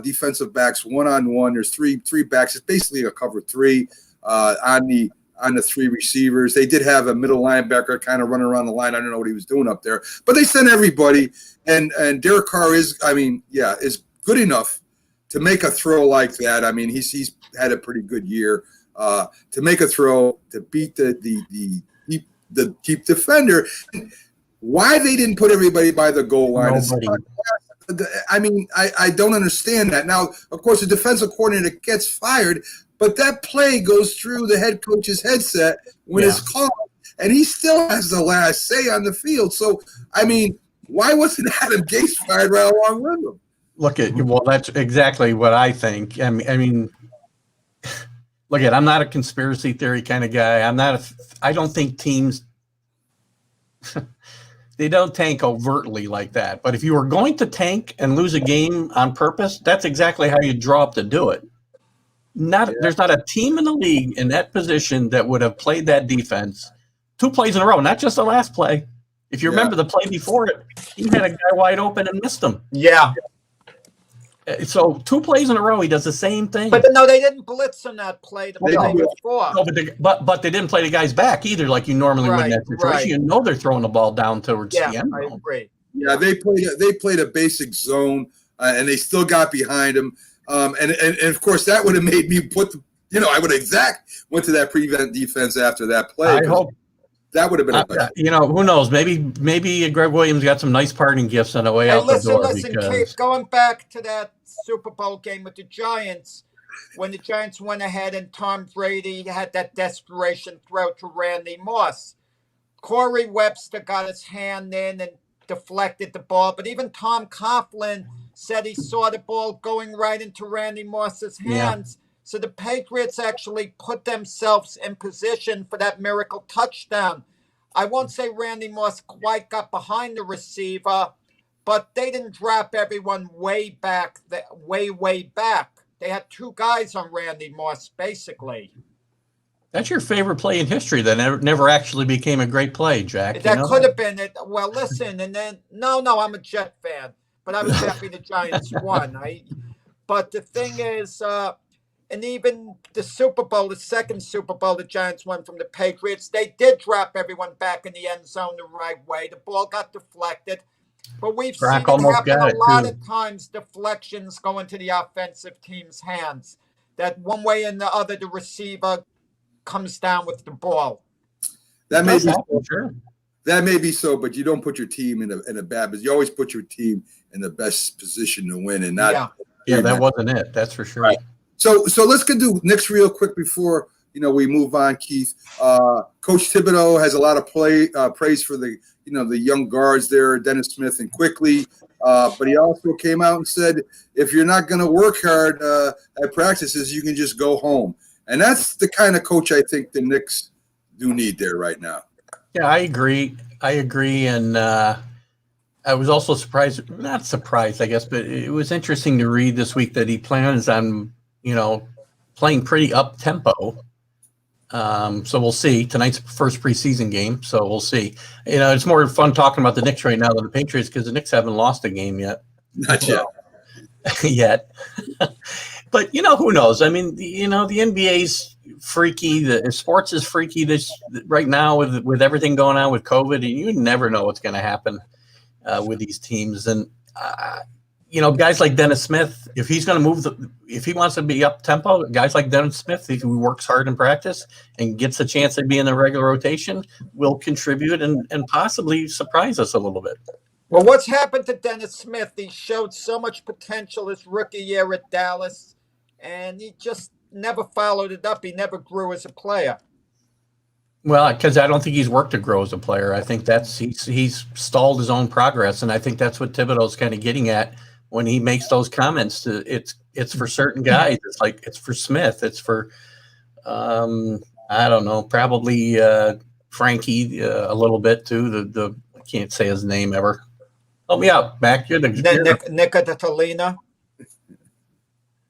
defensive backs one-on-one. There's three backs. It's basically a cover three on the three receivers. They did have a middle linebacker kind of running around the line. I don't know what he was doing up there, but they sent everybody. And Derek Carr is good enough to make a throw like that. I mean, he's had a pretty good year to make a throw to beat the deep defender. Why they didn't put everybody by the goal line? I mean, I don't understand that. Now, of course, the defensive coordinator gets fired, but that play goes through the head coach's headset when it's called, and he still has the last say on the field. So, I mean, why wasn't Adam Gase fired right along with him? Well, that's exactly what I think. I mean, I'm not a conspiracy theory kind of guy. I don't think teams they don't tank overtly like that. But if you were going to tank and lose a game on purpose, that's exactly how you draw up to do it. There's not a team in the league in that position that would have played that defense 2 plays in a row, not just the last play. If you remember the play before it, he had a guy wide open and missed him. Yeah. So 2 plays in a row, he does the same thing. But no, they didn't blitz on that play the play before. No, but they didn't play the guys back either, like you normally would in that situation. Right. You know they're throwing the ball down towards the end zone. I agree. Yeah, they played a basic zone, and they still got behind him. And of course, that would have made me I would have went to that prevent defense after that play. I hope. That would have been who knows? Maybe Greg Williams got some nice parting gifts on the way out the door. Listen, Keith, going back to that Super Bowl game with the Giants, when the Giants went ahead and Tom Brady had that desperation throw to Randy Moss. Corey Webster got his hand in and deflected the ball, but even Tom Coughlin said he saw the ball going right into Randy Moss's hands. Yeah. So the Patriots actually put themselves in position for that miracle touchdown. I won't say Randy Moss quite got behind the receiver, but they didn't drop everyone way back. They had 2 guys on Randy Moss, basically. That's your favorite play in history that never actually became a great play, Jack. That could have been it. Well, listen, and then, no, I'm a Jet fan, but I was happy the Giants won. But the thing is, and even the Super Bowl, the second Super Bowl, the Giants won from the Patriots. They did drop everyone back in the end zone the right way. The ball got deflected. But we've seen it happen a lot of times, deflections go into the offensive team's hands. That one way and the other, the receiver comes down with the ball. That may be so. Sure. That may be so, but you don't put your team in a bad position. You always put your team in the best position to win and not. Yeah, that wasn't it. That's for sure. Right. So let's do Knicks real quick before we move on, Keith. Coach Thibodeau has a lot of praise for the young guards there, Dennis Smith and Quickly. But he also came out and said, if you're not going to work hard at practices, you can just go home. And that's the kind of coach I think the Knicks do need there right now. Yeah, I agree. And I was also not surprised, I guess, but it was interesting to read this week that he plans on, playing pretty up tempo. So we'll see. Tonight's first preseason game, so we'll see. It's more fun talking about the Knicks right now than the Patriots because the Knicks haven't lost a game yet. Not yet. Yet. But, who knows? I mean, the NBA's freaky. The sports is freaky this right now with everything going on with COVID. And you never know what's going to happen with these teams. And guys like Dennis Smith, if he's going to if he wants to be up tempo, guys like Dennis Smith, if he works hard in practice and gets a chance to be in the regular rotation, will contribute and possibly surprise us a little bit. Well, what's happened to Dennis Smith? He showed so much potential his rookie year at Dallas, and he just never followed it up. He never grew as a player. Well, because I don't think he's worked to grow as a player. I think he's stalled his own progress, and I think that's what Thibodeau's kind of getting at when he makes those comments. It's for certain guys. It's like it's for Smith. It's for I don't know, probably Frankie a little bit too. I can't say his name ever. Help me out, Mac. You're the Nicotalina.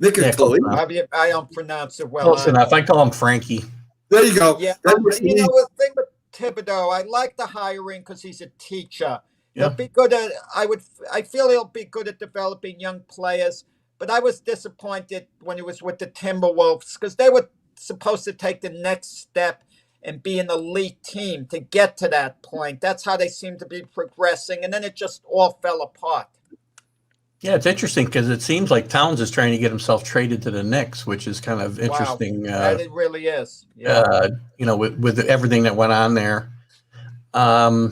Nicotalina. I don't pronounce it well. Close enough. I call him Frankie. There you go. Yeah, the thing with Thibodeau, I like the hiring because he's a teacher. Yeah. He'll be good at. I feel he'll be good at developing young players. But I was disappointed when he was with the Timberwolves because they were supposed to take the next step and be an elite team to get to that point. That's how they seem to be progressing, and then it just all fell apart. Yeah, it's interesting because it seems like Towns is trying to get himself traded to the Knicks, which is kind of interesting. Wow. It really is. Yeah. With everything that went on there. I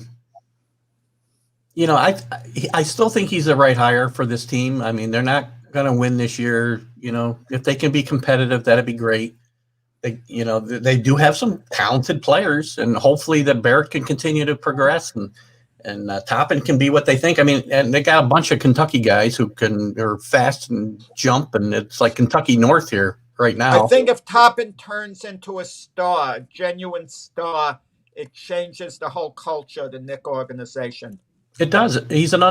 still think he's the right hire for this team. I mean, they're not going to win this year. If they can be competitive, that'd be great. They do have some talented players, and hopefully that Barrett can continue to progress and Toppin can be what they think. I mean, and they got a bunch of Kentucky guys who are fast and jump, and it's like Kentucky North here right now. I think if Toppin turns into a star, a genuine star, it changes the whole culture of the Knick organization. It does. He's and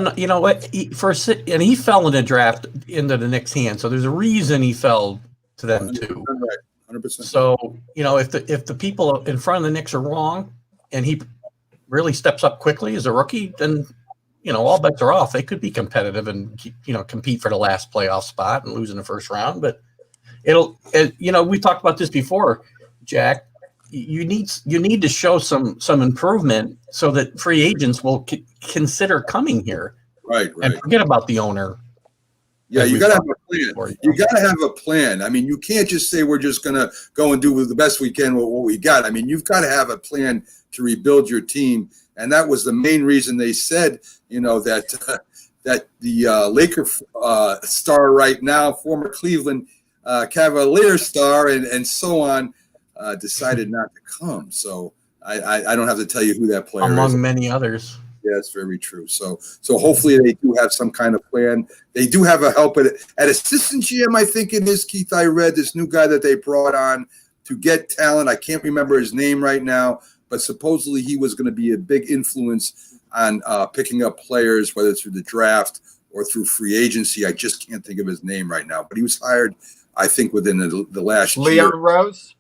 he fell in the draft into the Knicks' hand, so there's a reason he fell to them too. Right. 100%. So, if the people in front of the Knicks are wrong and he really steps up quickly as a rookie, then, all bets are off. They could be competitive and, compete for the last playoff spot and lose in the first round. But we talked about this before, Jack. You need to show some improvement so that free agents will consider coming here. Right. And forget about the owner. Yeah, you got to have a plan. You got to have a plan. I mean, you can't just say we're just going to go and do the best we can with what we got. I mean, you've got to have a plan to rebuild your team, and that was the main reason they said, that the Laker star right now, former Cleveland Cavalier star, and so on, decided not to come. So I don't have to tell you who that player is. Among many others. Yeah, that's very true. So hopefully they do have some kind of plan. They do have a help at assistant GM, I think it is, Keith. I read this new guy that they brought on to get talent. I can't remember his name right now, but supposedly he was going to be a big influence on picking up players, whether through the draft or through free agency. I just can't think of his name right now, but he was hired, I think, within the last year. Leon Rose?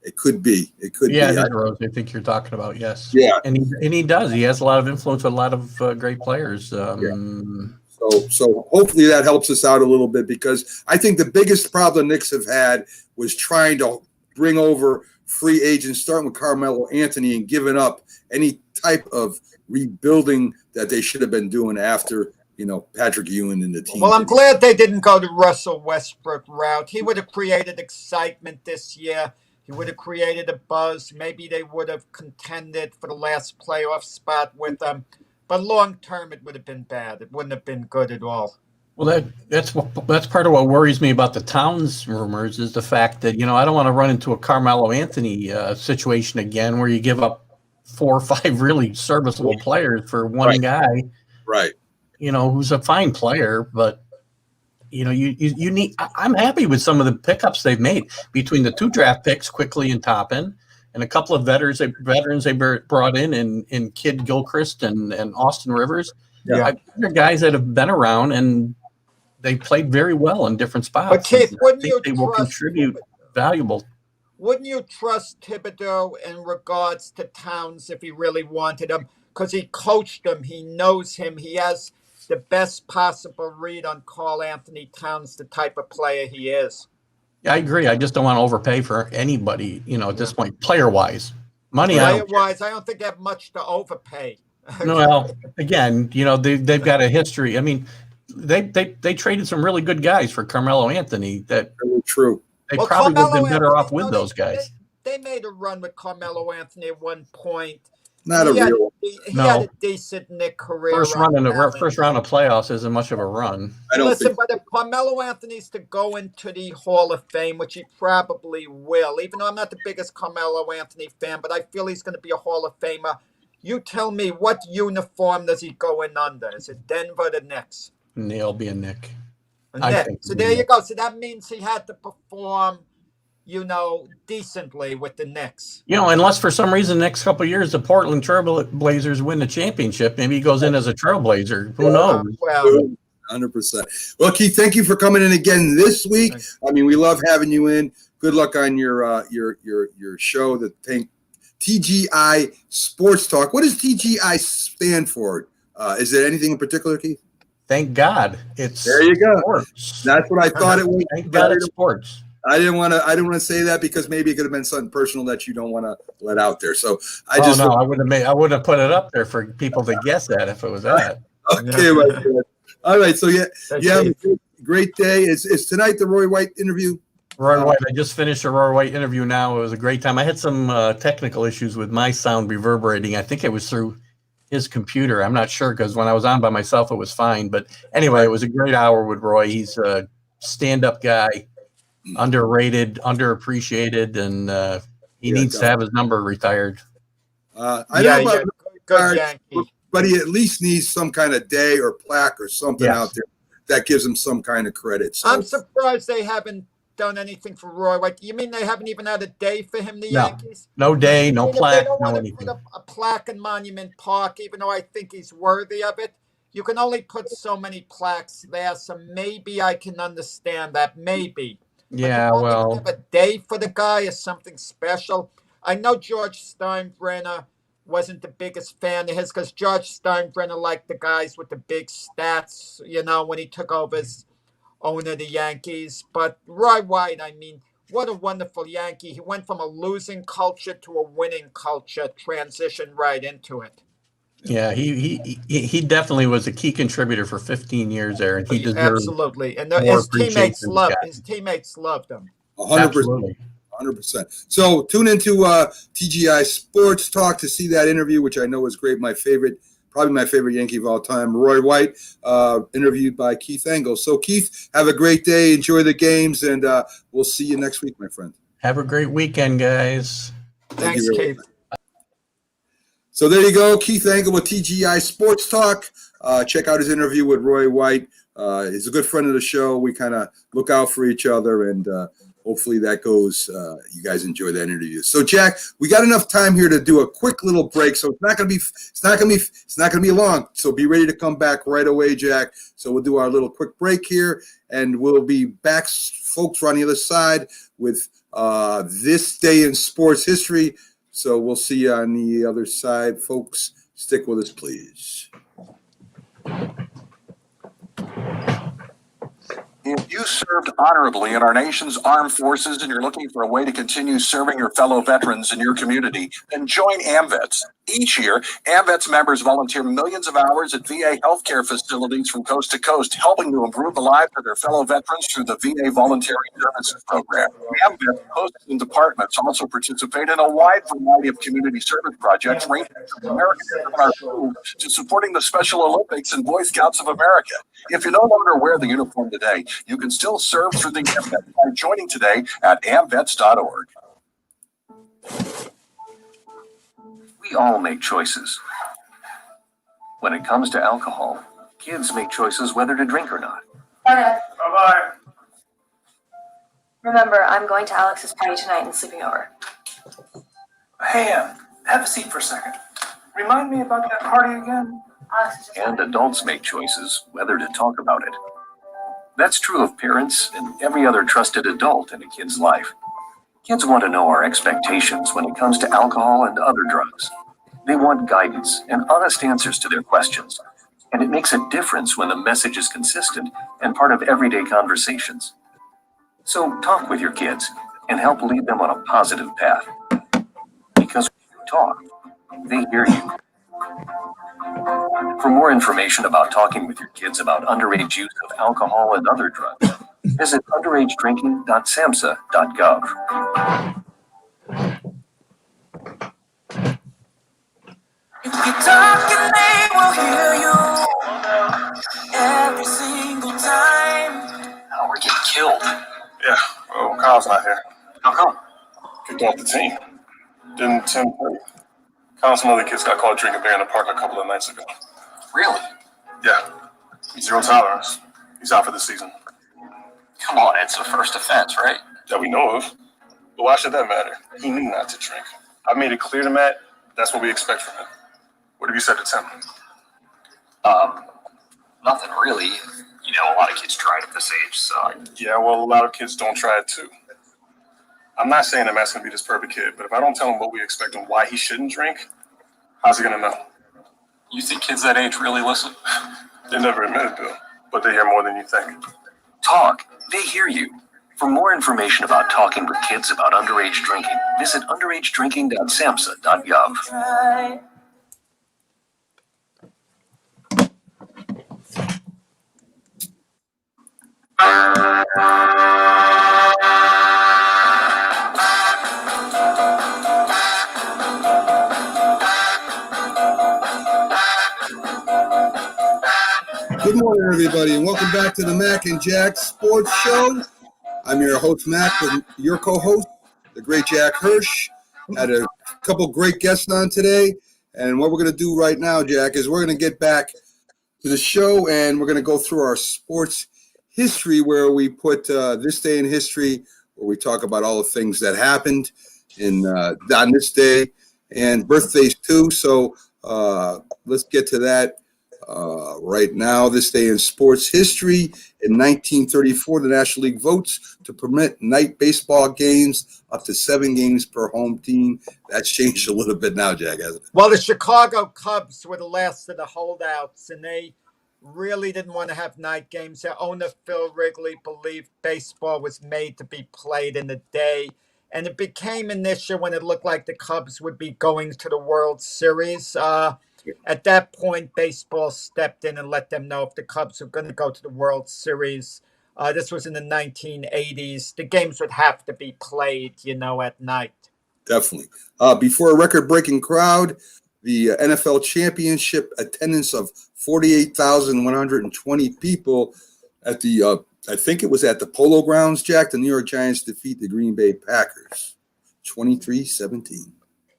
It could be. Yeah, Rose, I think you're talking about, yes. Yeah. And he does. He has a lot of influence with a lot of great players. So hopefully that helps us out a little bit, because I think the biggest problem the Knicks have had was trying to bring over free agents, starting with Carmelo Anthony, and giving up any type of rebuilding that they should have been doing after, Patrick Ewing and the team. Well, I'm glad they didn't go the Russell Westbrook route. He would have created excitement this year. He would have created a buzz. Maybe they would have contended for the last playoff spot with them. But long term, it would have been bad. It wouldn't have been good at all. Well, that's part of what worries me about the Towns rumors is the fact that, I don't want to run into a Carmelo Anthony situation again where you give up 4 or 5 really serviceable players for one guy. Right. Who's a fine player, but you need. I'm happy with some of the pickups they've made between the 2 draft picks, Quickly and Toppin, and a couple of veterans they brought in Kid Gilchrist and Austin Rivers. Yeah, they're guys that have been around and they played very well in different spots. But Keith, they will contribute valuable. Wouldn't you trust Thibodeau in regards to Towns if he really wanted him? Because he coached him, he knows him, he has the best possible read on Karl Anthony Towns, the type of player he is. I agree. I just don't want to overpay for anybody, at this point, player-wise. Money, I don't care. Player-wise, I don't think they have much to overpay. No, well, again, they've got a history. I mean, they traded some really good guys for Carmelo Anthony that Really true. they Well, probably would have been Carmelo better Anthony, off with those guys. They made a run with Carmelo Anthony at one point. Not a real. He No. had a decent Nick career. First on round balance. of playoffs isn't much of a run. I don't Listen, think. but if Carmelo Anthony's to go into the Hall of Fame, which he probably will, even though I'm not the biggest Carmelo Anthony fan, but I feel he's going to be a Hall of Famer. You tell me, what uniform does he go in under? Is it Denver or the Knicks? He'll be a Nick. Knicks. So there you go. So that means he had to perform, decently with the Knicks. Unless for some reason the next couple of years the Portland Trailblazers win the championship, maybe he goes in as a Trailblazer. Who knows? Well, 100%. Well, Keith, thank you for coming in again this week. I mean, we love having you in. Good luck on your show, the TGI Sports Talk. What does TGI stand for? Is there anything in particular, Keith? Thank God it's there. You go. Sports. That's what I thought it was. Thank God it's sports. I didn't want to say that because maybe it could have been something personal that you don't want to let out there. So I wouldn't have put it up there for people to guess that if it was that. Okay, my friend. All right. So you have a great day. Is tonight the Roy White interview? Roy White. I just finished a Roy White interview now. It was a great time. I had some technical issues with my sound reverberating. I think it was through his computer. I'm not sure because when I was on by myself, it was fine. But anyway, it was a great hour with Roy. He's a stand-up guy. Underrated, underappreciated, and he needs to have his number retired. I don't know about but he at least needs some kind of day or plaque or something out there that gives him some kind of credit. So I'm surprised they haven't done anything for Roy White. You mean they haven't even had a day for him, the Yankees? No day, no plaque, they don't no want anything. to put a plaque in Monument Park, even though I think he's worthy of it. You can only put so many plaques there, so maybe I can understand that. Maybe. Yeah, well, have a day for the guy is something special. I know George Steinbrenner wasn't the biggest fan of his because George Steinbrenner liked the guys with the big stats, when he took over as owner of the Yankees. But Roy White, I mean, what a wonderful Yankee. He went from a losing culture to a winning culture, transitioned right into it. Yeah, he definitely was a key contributor for 15 years there, and he deserves absolutely. And more his teammates loved him. 100%. 100%. So tune into TGI Sports Talk to see that interview, which I know is great. Probably my favorite Yankee of all time, Roy White, interviewed by Keith Engle. So Keith, have a great day. Enjoy the games, and we'll see you next week, my friend. Have a great weekend, guys. Thanks, Keith. So there you go, Keith Engle with TGI Sports Talk. Check out his interview with Roy White. He's a good friend of the show. We kind of look out for each other, and hopefully that goes. You guys enjoy that interview. So Jack, we got enough time here to do a quick little break. So it's not gonna be long. So be ready to come back right away, Jack. So we'll do our little quick break here, and we'll be back, folks. We're on the other side with this day in sports history. So we'll see you on the other side, folks. Stick with us, please. If you served honorably in our nation's armed forces and you're looking for a way to continue serving your fellow veterans in your community, then join AMVETS. Each year, AMVETS members volunteer millions of hours at VA healthcare facilities from coast to coast, helping to improve the lives of their fellow veterans through the VA Voluntary Services Program. AMVETS posts and departments also participate in a wide variety of community service projects, ranging from American Our Food to supporting the Special Olympics and Boy Scouts of America. If you no longer wear the uniform today, you can still serve through the AMVETS by joining today at amvets.org. We all make choices. When it comes to alcohol, kids make choices whether to drink or not. Okay. Bye-bye. Remember, I'm going to Alex's party tonight and sleeping over. Hey, have a seat for a second. Remind me about that party again? Alex is just And adults make choices whether to talk about it. That's true of parents and every other trusted adult in a kid's life. Kids want to know our expectations when it comes to alcohol and other drugs. They want guidance and honest answers to their questions. And it makes a difference when the message is consistent and part of everyday conversations. So talk with your kids and help lead them on a positive path. Because when you talk, they hear you. For more information about talking with your kids about underage use of alcohol and other drugs, visit underagedrinking.samhsa.gov. If you talk and they will hear you every single time. Now we're getting killed. Yeah, well, Kyle's not here. How come? Kicked off the team. Didn't Tim play? Kyle and some other kids got caught drinking beer in the park a couple of nights ago. Really? Yeah, zero tolerance. He's out for the season. Come on, it's a first offense, right? That we know of. But why should that matter? He knew not to drink. I made it clear to Matt, that's what we expect from him. What have you said to Tim? Nothing really. You know, a lot of kids try it at this age, so. Yeah, well, a lot of kids don't try it too. I'm not saying that Matt's going to be this perfect kid, but if I don't tell him what we expect and why he shouldn't drink, how's he going to know? You think kids that age really listen? They never admit it, Bill, but they hear more than you think. Talk. They hear you. For more information about talking with kids about underage drinking, visit underagedrinking.samhsa.gov. Try. Good morning, everybody, and welcome back to the Mac and Jack Sports Show. I'm your host, Mac, with your co-host, the great Jack Hirsch. Had a couple great guests on today, and what we're going to do right now, Jack, is we're going to get back to the show, and we're going to go through our sports history, where we put this day in history, where we talk about all the things that happened on this day, and birthdays too. So let's get to that. Right now, this day in sports history, in 1934, the National League votes to permit night baseball games up to 7 games per home team. That's changed a little bit now, Jack, hasn't it? Well, the Chicago Cubs were the last of the holdouts, and they really didn't want to have night games. Their owner, Phil Wrigley, believed baseball was made to be played in the day. And it became an issue when it looked like the Cubs would be going to the World Series. At that point, baseball stepped in and let them know if the Cubs were going to go to the World Series. This was in the 1980s. The games would have to be played, at night. Definitely. Before a record-breaking crowd, the NFL championship attendance of 48,120 people at the, I think it was at the Polo Grounds, Jack. The New York Giants defeat the Green Bay Packers 23-17.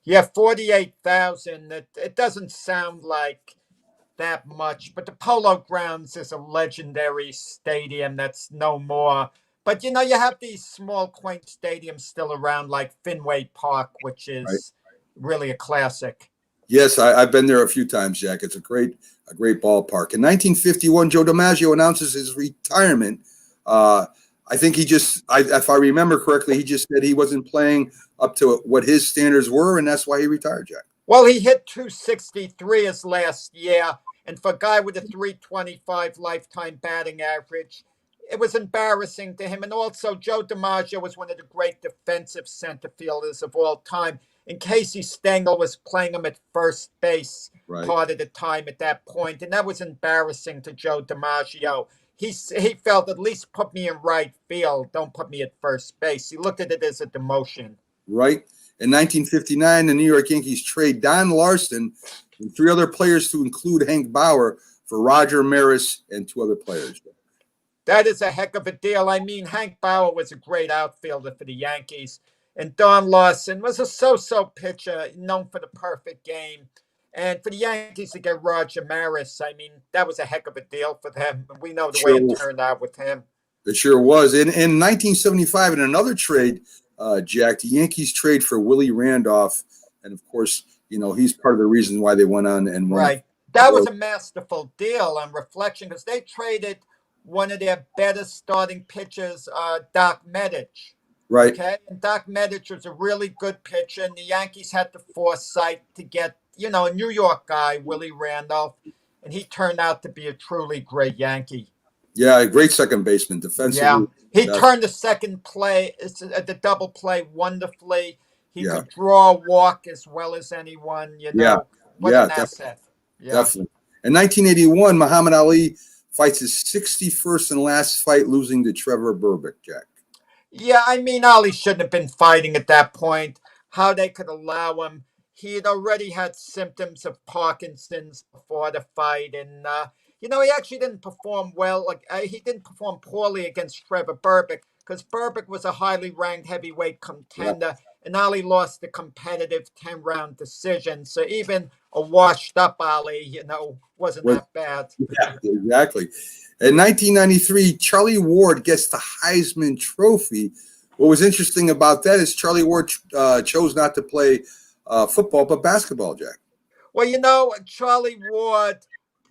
Yeah, 48,000. It doesn't sound like that much, but the Polo Grounds is a legendary stadium that's no more. But, you have these small, quaint stadiums still around, like Fenway Park, which is really a classic. Yes, I've been there a few times, Jack. It's a great ballpark. In 1951, Joe DiMaggio announces his retirement. I think if I remember correctly, he just said he wasn't playing up to what his standards were, and that's why he retired, Jack. Well, he hit 263 his last year, and for a guy with a 325 lifetime batting average, it was embarrassing to him. And also, Joe DiMaggio was one of the great defensive center fielders of all time. And Casey Stengel was playing him at first base part of the time at that point, and that was embarrassing to Joe DiMaggio. He felt, at least put me in right field, don't put me at first base. He looked at it as a demotion. Right. In 1959, the New York Yankees trade Don Larson and 3 other players to include Hank Bauer for Roger Maris and 2 other players. That is a heck of a deal. I mean, Hank Bauer was a great outfielder for the Yankees, and Don Larson was a so-so pitcher, known for the perfect game. And for the Yankees to get Roger Maris, I mean, that was a heck of a deal for them. We know the way it turned out with him. It sure was. In 1975, in another trade, Jack, the Yankees trade for Willie Randolph. And, of course, he's part of the reason why they went on and won. Right. That was a masterful deal on reflection, because they traded one of their better starting pitchers, Doc Medich. Right. Okay. And Doc Medich was a really good pitcher, and the Yankees had the foresight to get, a New York guy, Willie Randolph, and he turned out to be a truly great Yankee. Yeah, a great second baseman, defensively. He That's- turned the second play, the double play wonderfully. He Yeah. could draw a walk as well as anyone, you know. What an asset. Definitely. In 1981, Muhammad Ali fights his 61st and last fight, losing to Trevor Berbick, Jack. Yeah, I mean, Ali shouldn't have been fighting at that point. How they could allow him. He had already had symptoms of Parkinson's before the fight. And, you know, he actually didn't perform well. He didn't perform poorly against Trevor Berbick because Berbick was a highly ranked heavyweight contender. And Ali lost the competitive 10-round decision. So even a washed-up Ali, you know, wasn't that bad. Yeah, exactly. In 1993, Charlie Ward gets the Heisman Trophy. What was interesting about that is Charlie Ward chose not to play football, but basketball, Jack. Well, you know, Charlie Ward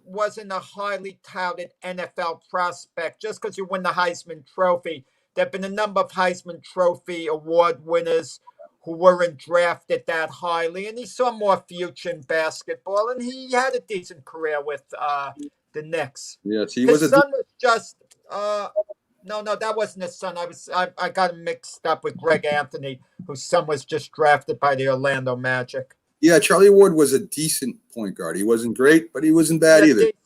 wasn't a highly touted NFL prospect just because you win the Heisman Trophy. There have been a number of Heisman Trophy award winners who weren't drafted that highly, and he saw more future in basketball, and he had a decent career with the Knicks. Yes, he His was son was just no, that wasn't his son. I got him mixed up with Greg Anthony, whose son was just drafted by the Orlando Magic. Yeah, Charlie Ward was a decent point guard. He wasn't great, but he wasn't bad either. Decent.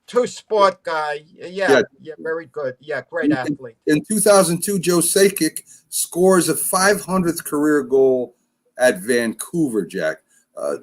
Two-sport guy. Yeah, very good. Yeah, great athlete. In 2002, Joe Sakic scores a 500th career goal at Vancouver, Jack. A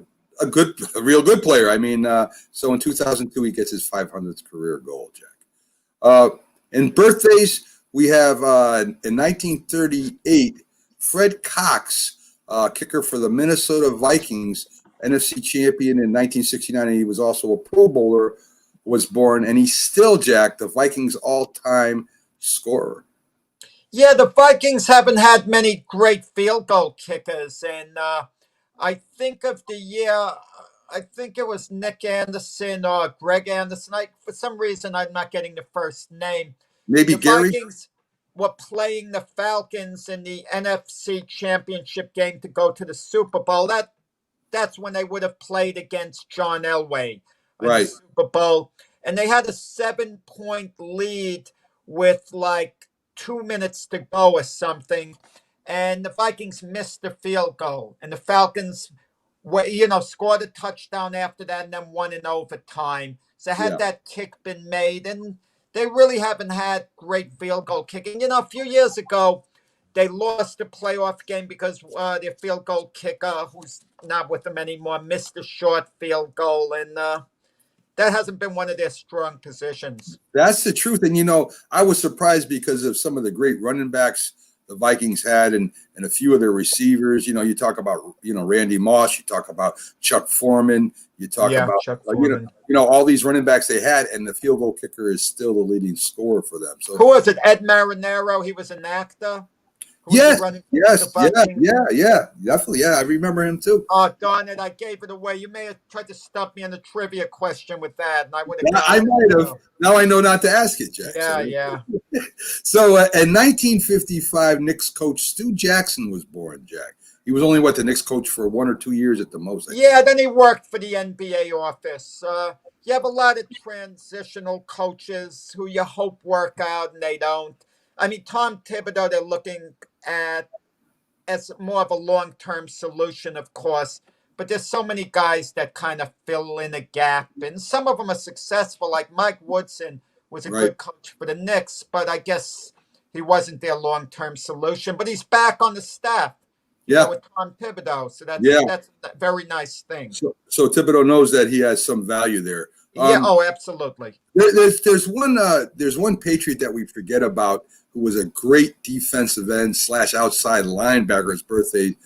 real good player. I mean, so in 2002, he gets his 500th career goal, Jack. In birthdays, we have in 1938, Fred Cox, kicker for the Minnesota Vikings, NFC champion in 1969, and he was also a Pro Bowler, was born, and he's still, Jack, the Vikings' all-time scorer. Yeah, the Vikings haven't had many great field goal kickers, and I think of the year, I think it was Nick Anderson or Greg Anderson. For some reason, I'm not getting the first name. Maybe the Gary? Vikings were playing the Falcons in the NFC Championship game to go to the Super Bowl. That's when they would have played against John Elway in the Super Bowl. And they had a 7-point lead with like 2 minutes to go or something. And the Vikings missed the field goal. And the Falcons, scored a touchdown after that and then won in overtime. So had that kick been made, and they really haven't had great field goal kicking. You know, a few years ago, they lost the playoff game because their field goal kicker, who's not with them anymore, missed a short field goal. And that hasn't been one of their strong positions. That's the truth. And, you know, I was surprised because of some of the great running backs the Vikings had and a few of their receivers. You know, you talk about, Randy Moss, you talk about Chuck Foreman, you talk about, Chuck Foreman. All these running backs they had, and the field goal kicker is still the leading scorer for them. So who was it? Ed Marinaro? He was an actor. Yes, definitely. Yeah, I remember him too. Oh, darn it! I gave it away. You may have tried to stump me on a trivia question with that, and I would have. I might have. Now I know not to ask it, Jack. Yeah. So in 1955, Knicks coach Stu Jackson was born, Jack. He was only, the Knicks coach for 1 or 2 years at the most. Yeah, then he worked for the NBA office. You have a lot of transitional coaches who you hope work out, and they don't. I mean, Tom Thibodeau, they're looking at as more of a long-term solution, of course. But there's so many guys that kind of fill in a gap. And some of them are successful, like Mike Woodson was a good coach for the Knicks. But I guess he wasn't their long-term solution. But he's back on the staff with Tom Thibodeau. So that's a very nice thing. So Thibodeau knows that he has some value there. Absolutely. There's one Patriot that we forget about who was a great defensive end / outside linebacker. His birthday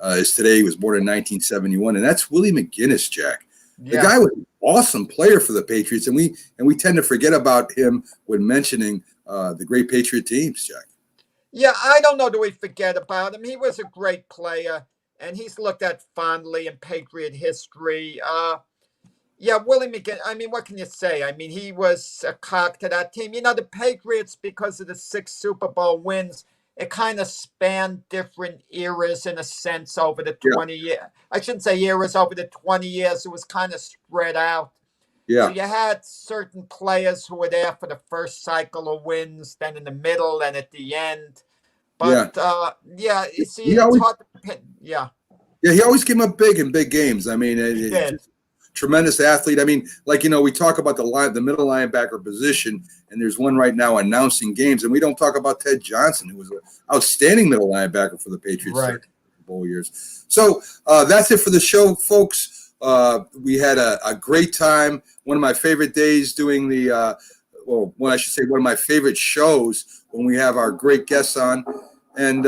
is today. He was born in 1971, and that's Willie McGinnis, Jack. The guy was an awesome player for the Patriots, and we tend to forget about him when mentioning the great Patriot teams, Jack. Yeah, I don't know. Do we forget about him? He was a great player, and he's looked at fondly in Patriot history. Willie McGinnis, I mean, what can you say? I mean, he was a cock to that team. You know, the Patriots, because of the 6 Super Bowl wins, it kind of spanned different eras in a sense over the 20 years. I shouldn't say eras, over the 20 years. It was kind of spread out. Yeah. So you had certain players who were there for the first cycle of wins, then in the middle and at the end. But you see, He it's always, hard to pin. Yeah, he always came up big in big games. I mean, he did. just tremendous athlete. I mean, like, we talk about the middle linebacker position, and there's one right now announcing games, and we don't talk about Ted Johnson, who was an outstanding middle linebacker for the Patriots Right. bowl years. So that's it for the show, folks. We had a great time. One of my favorite days doing one of my favorite shows when we have our great guests on. And,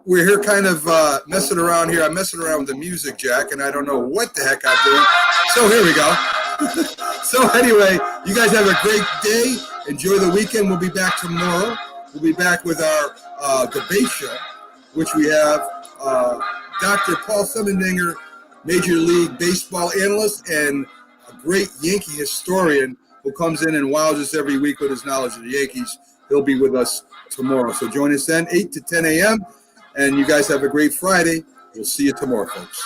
we're here kind of messing around here. I'm messing around with the music, Jack, and I don't know what the heck I'm doing. So here we go. So anyway, you guys have a great day. Enjoy the weekend. We'll be back tomorrow. We'll be back with our debate show, which we have Dr. Paul Summendinger, Major League Baseball analyst and a great Yankee historian who comes in and wows us every week with his knowledge of the Yankees. He'll be with us tomorrow. So join us then, 8 to 10 a.m., and you guys have a great Friday. We'll see you tomorrow, folks.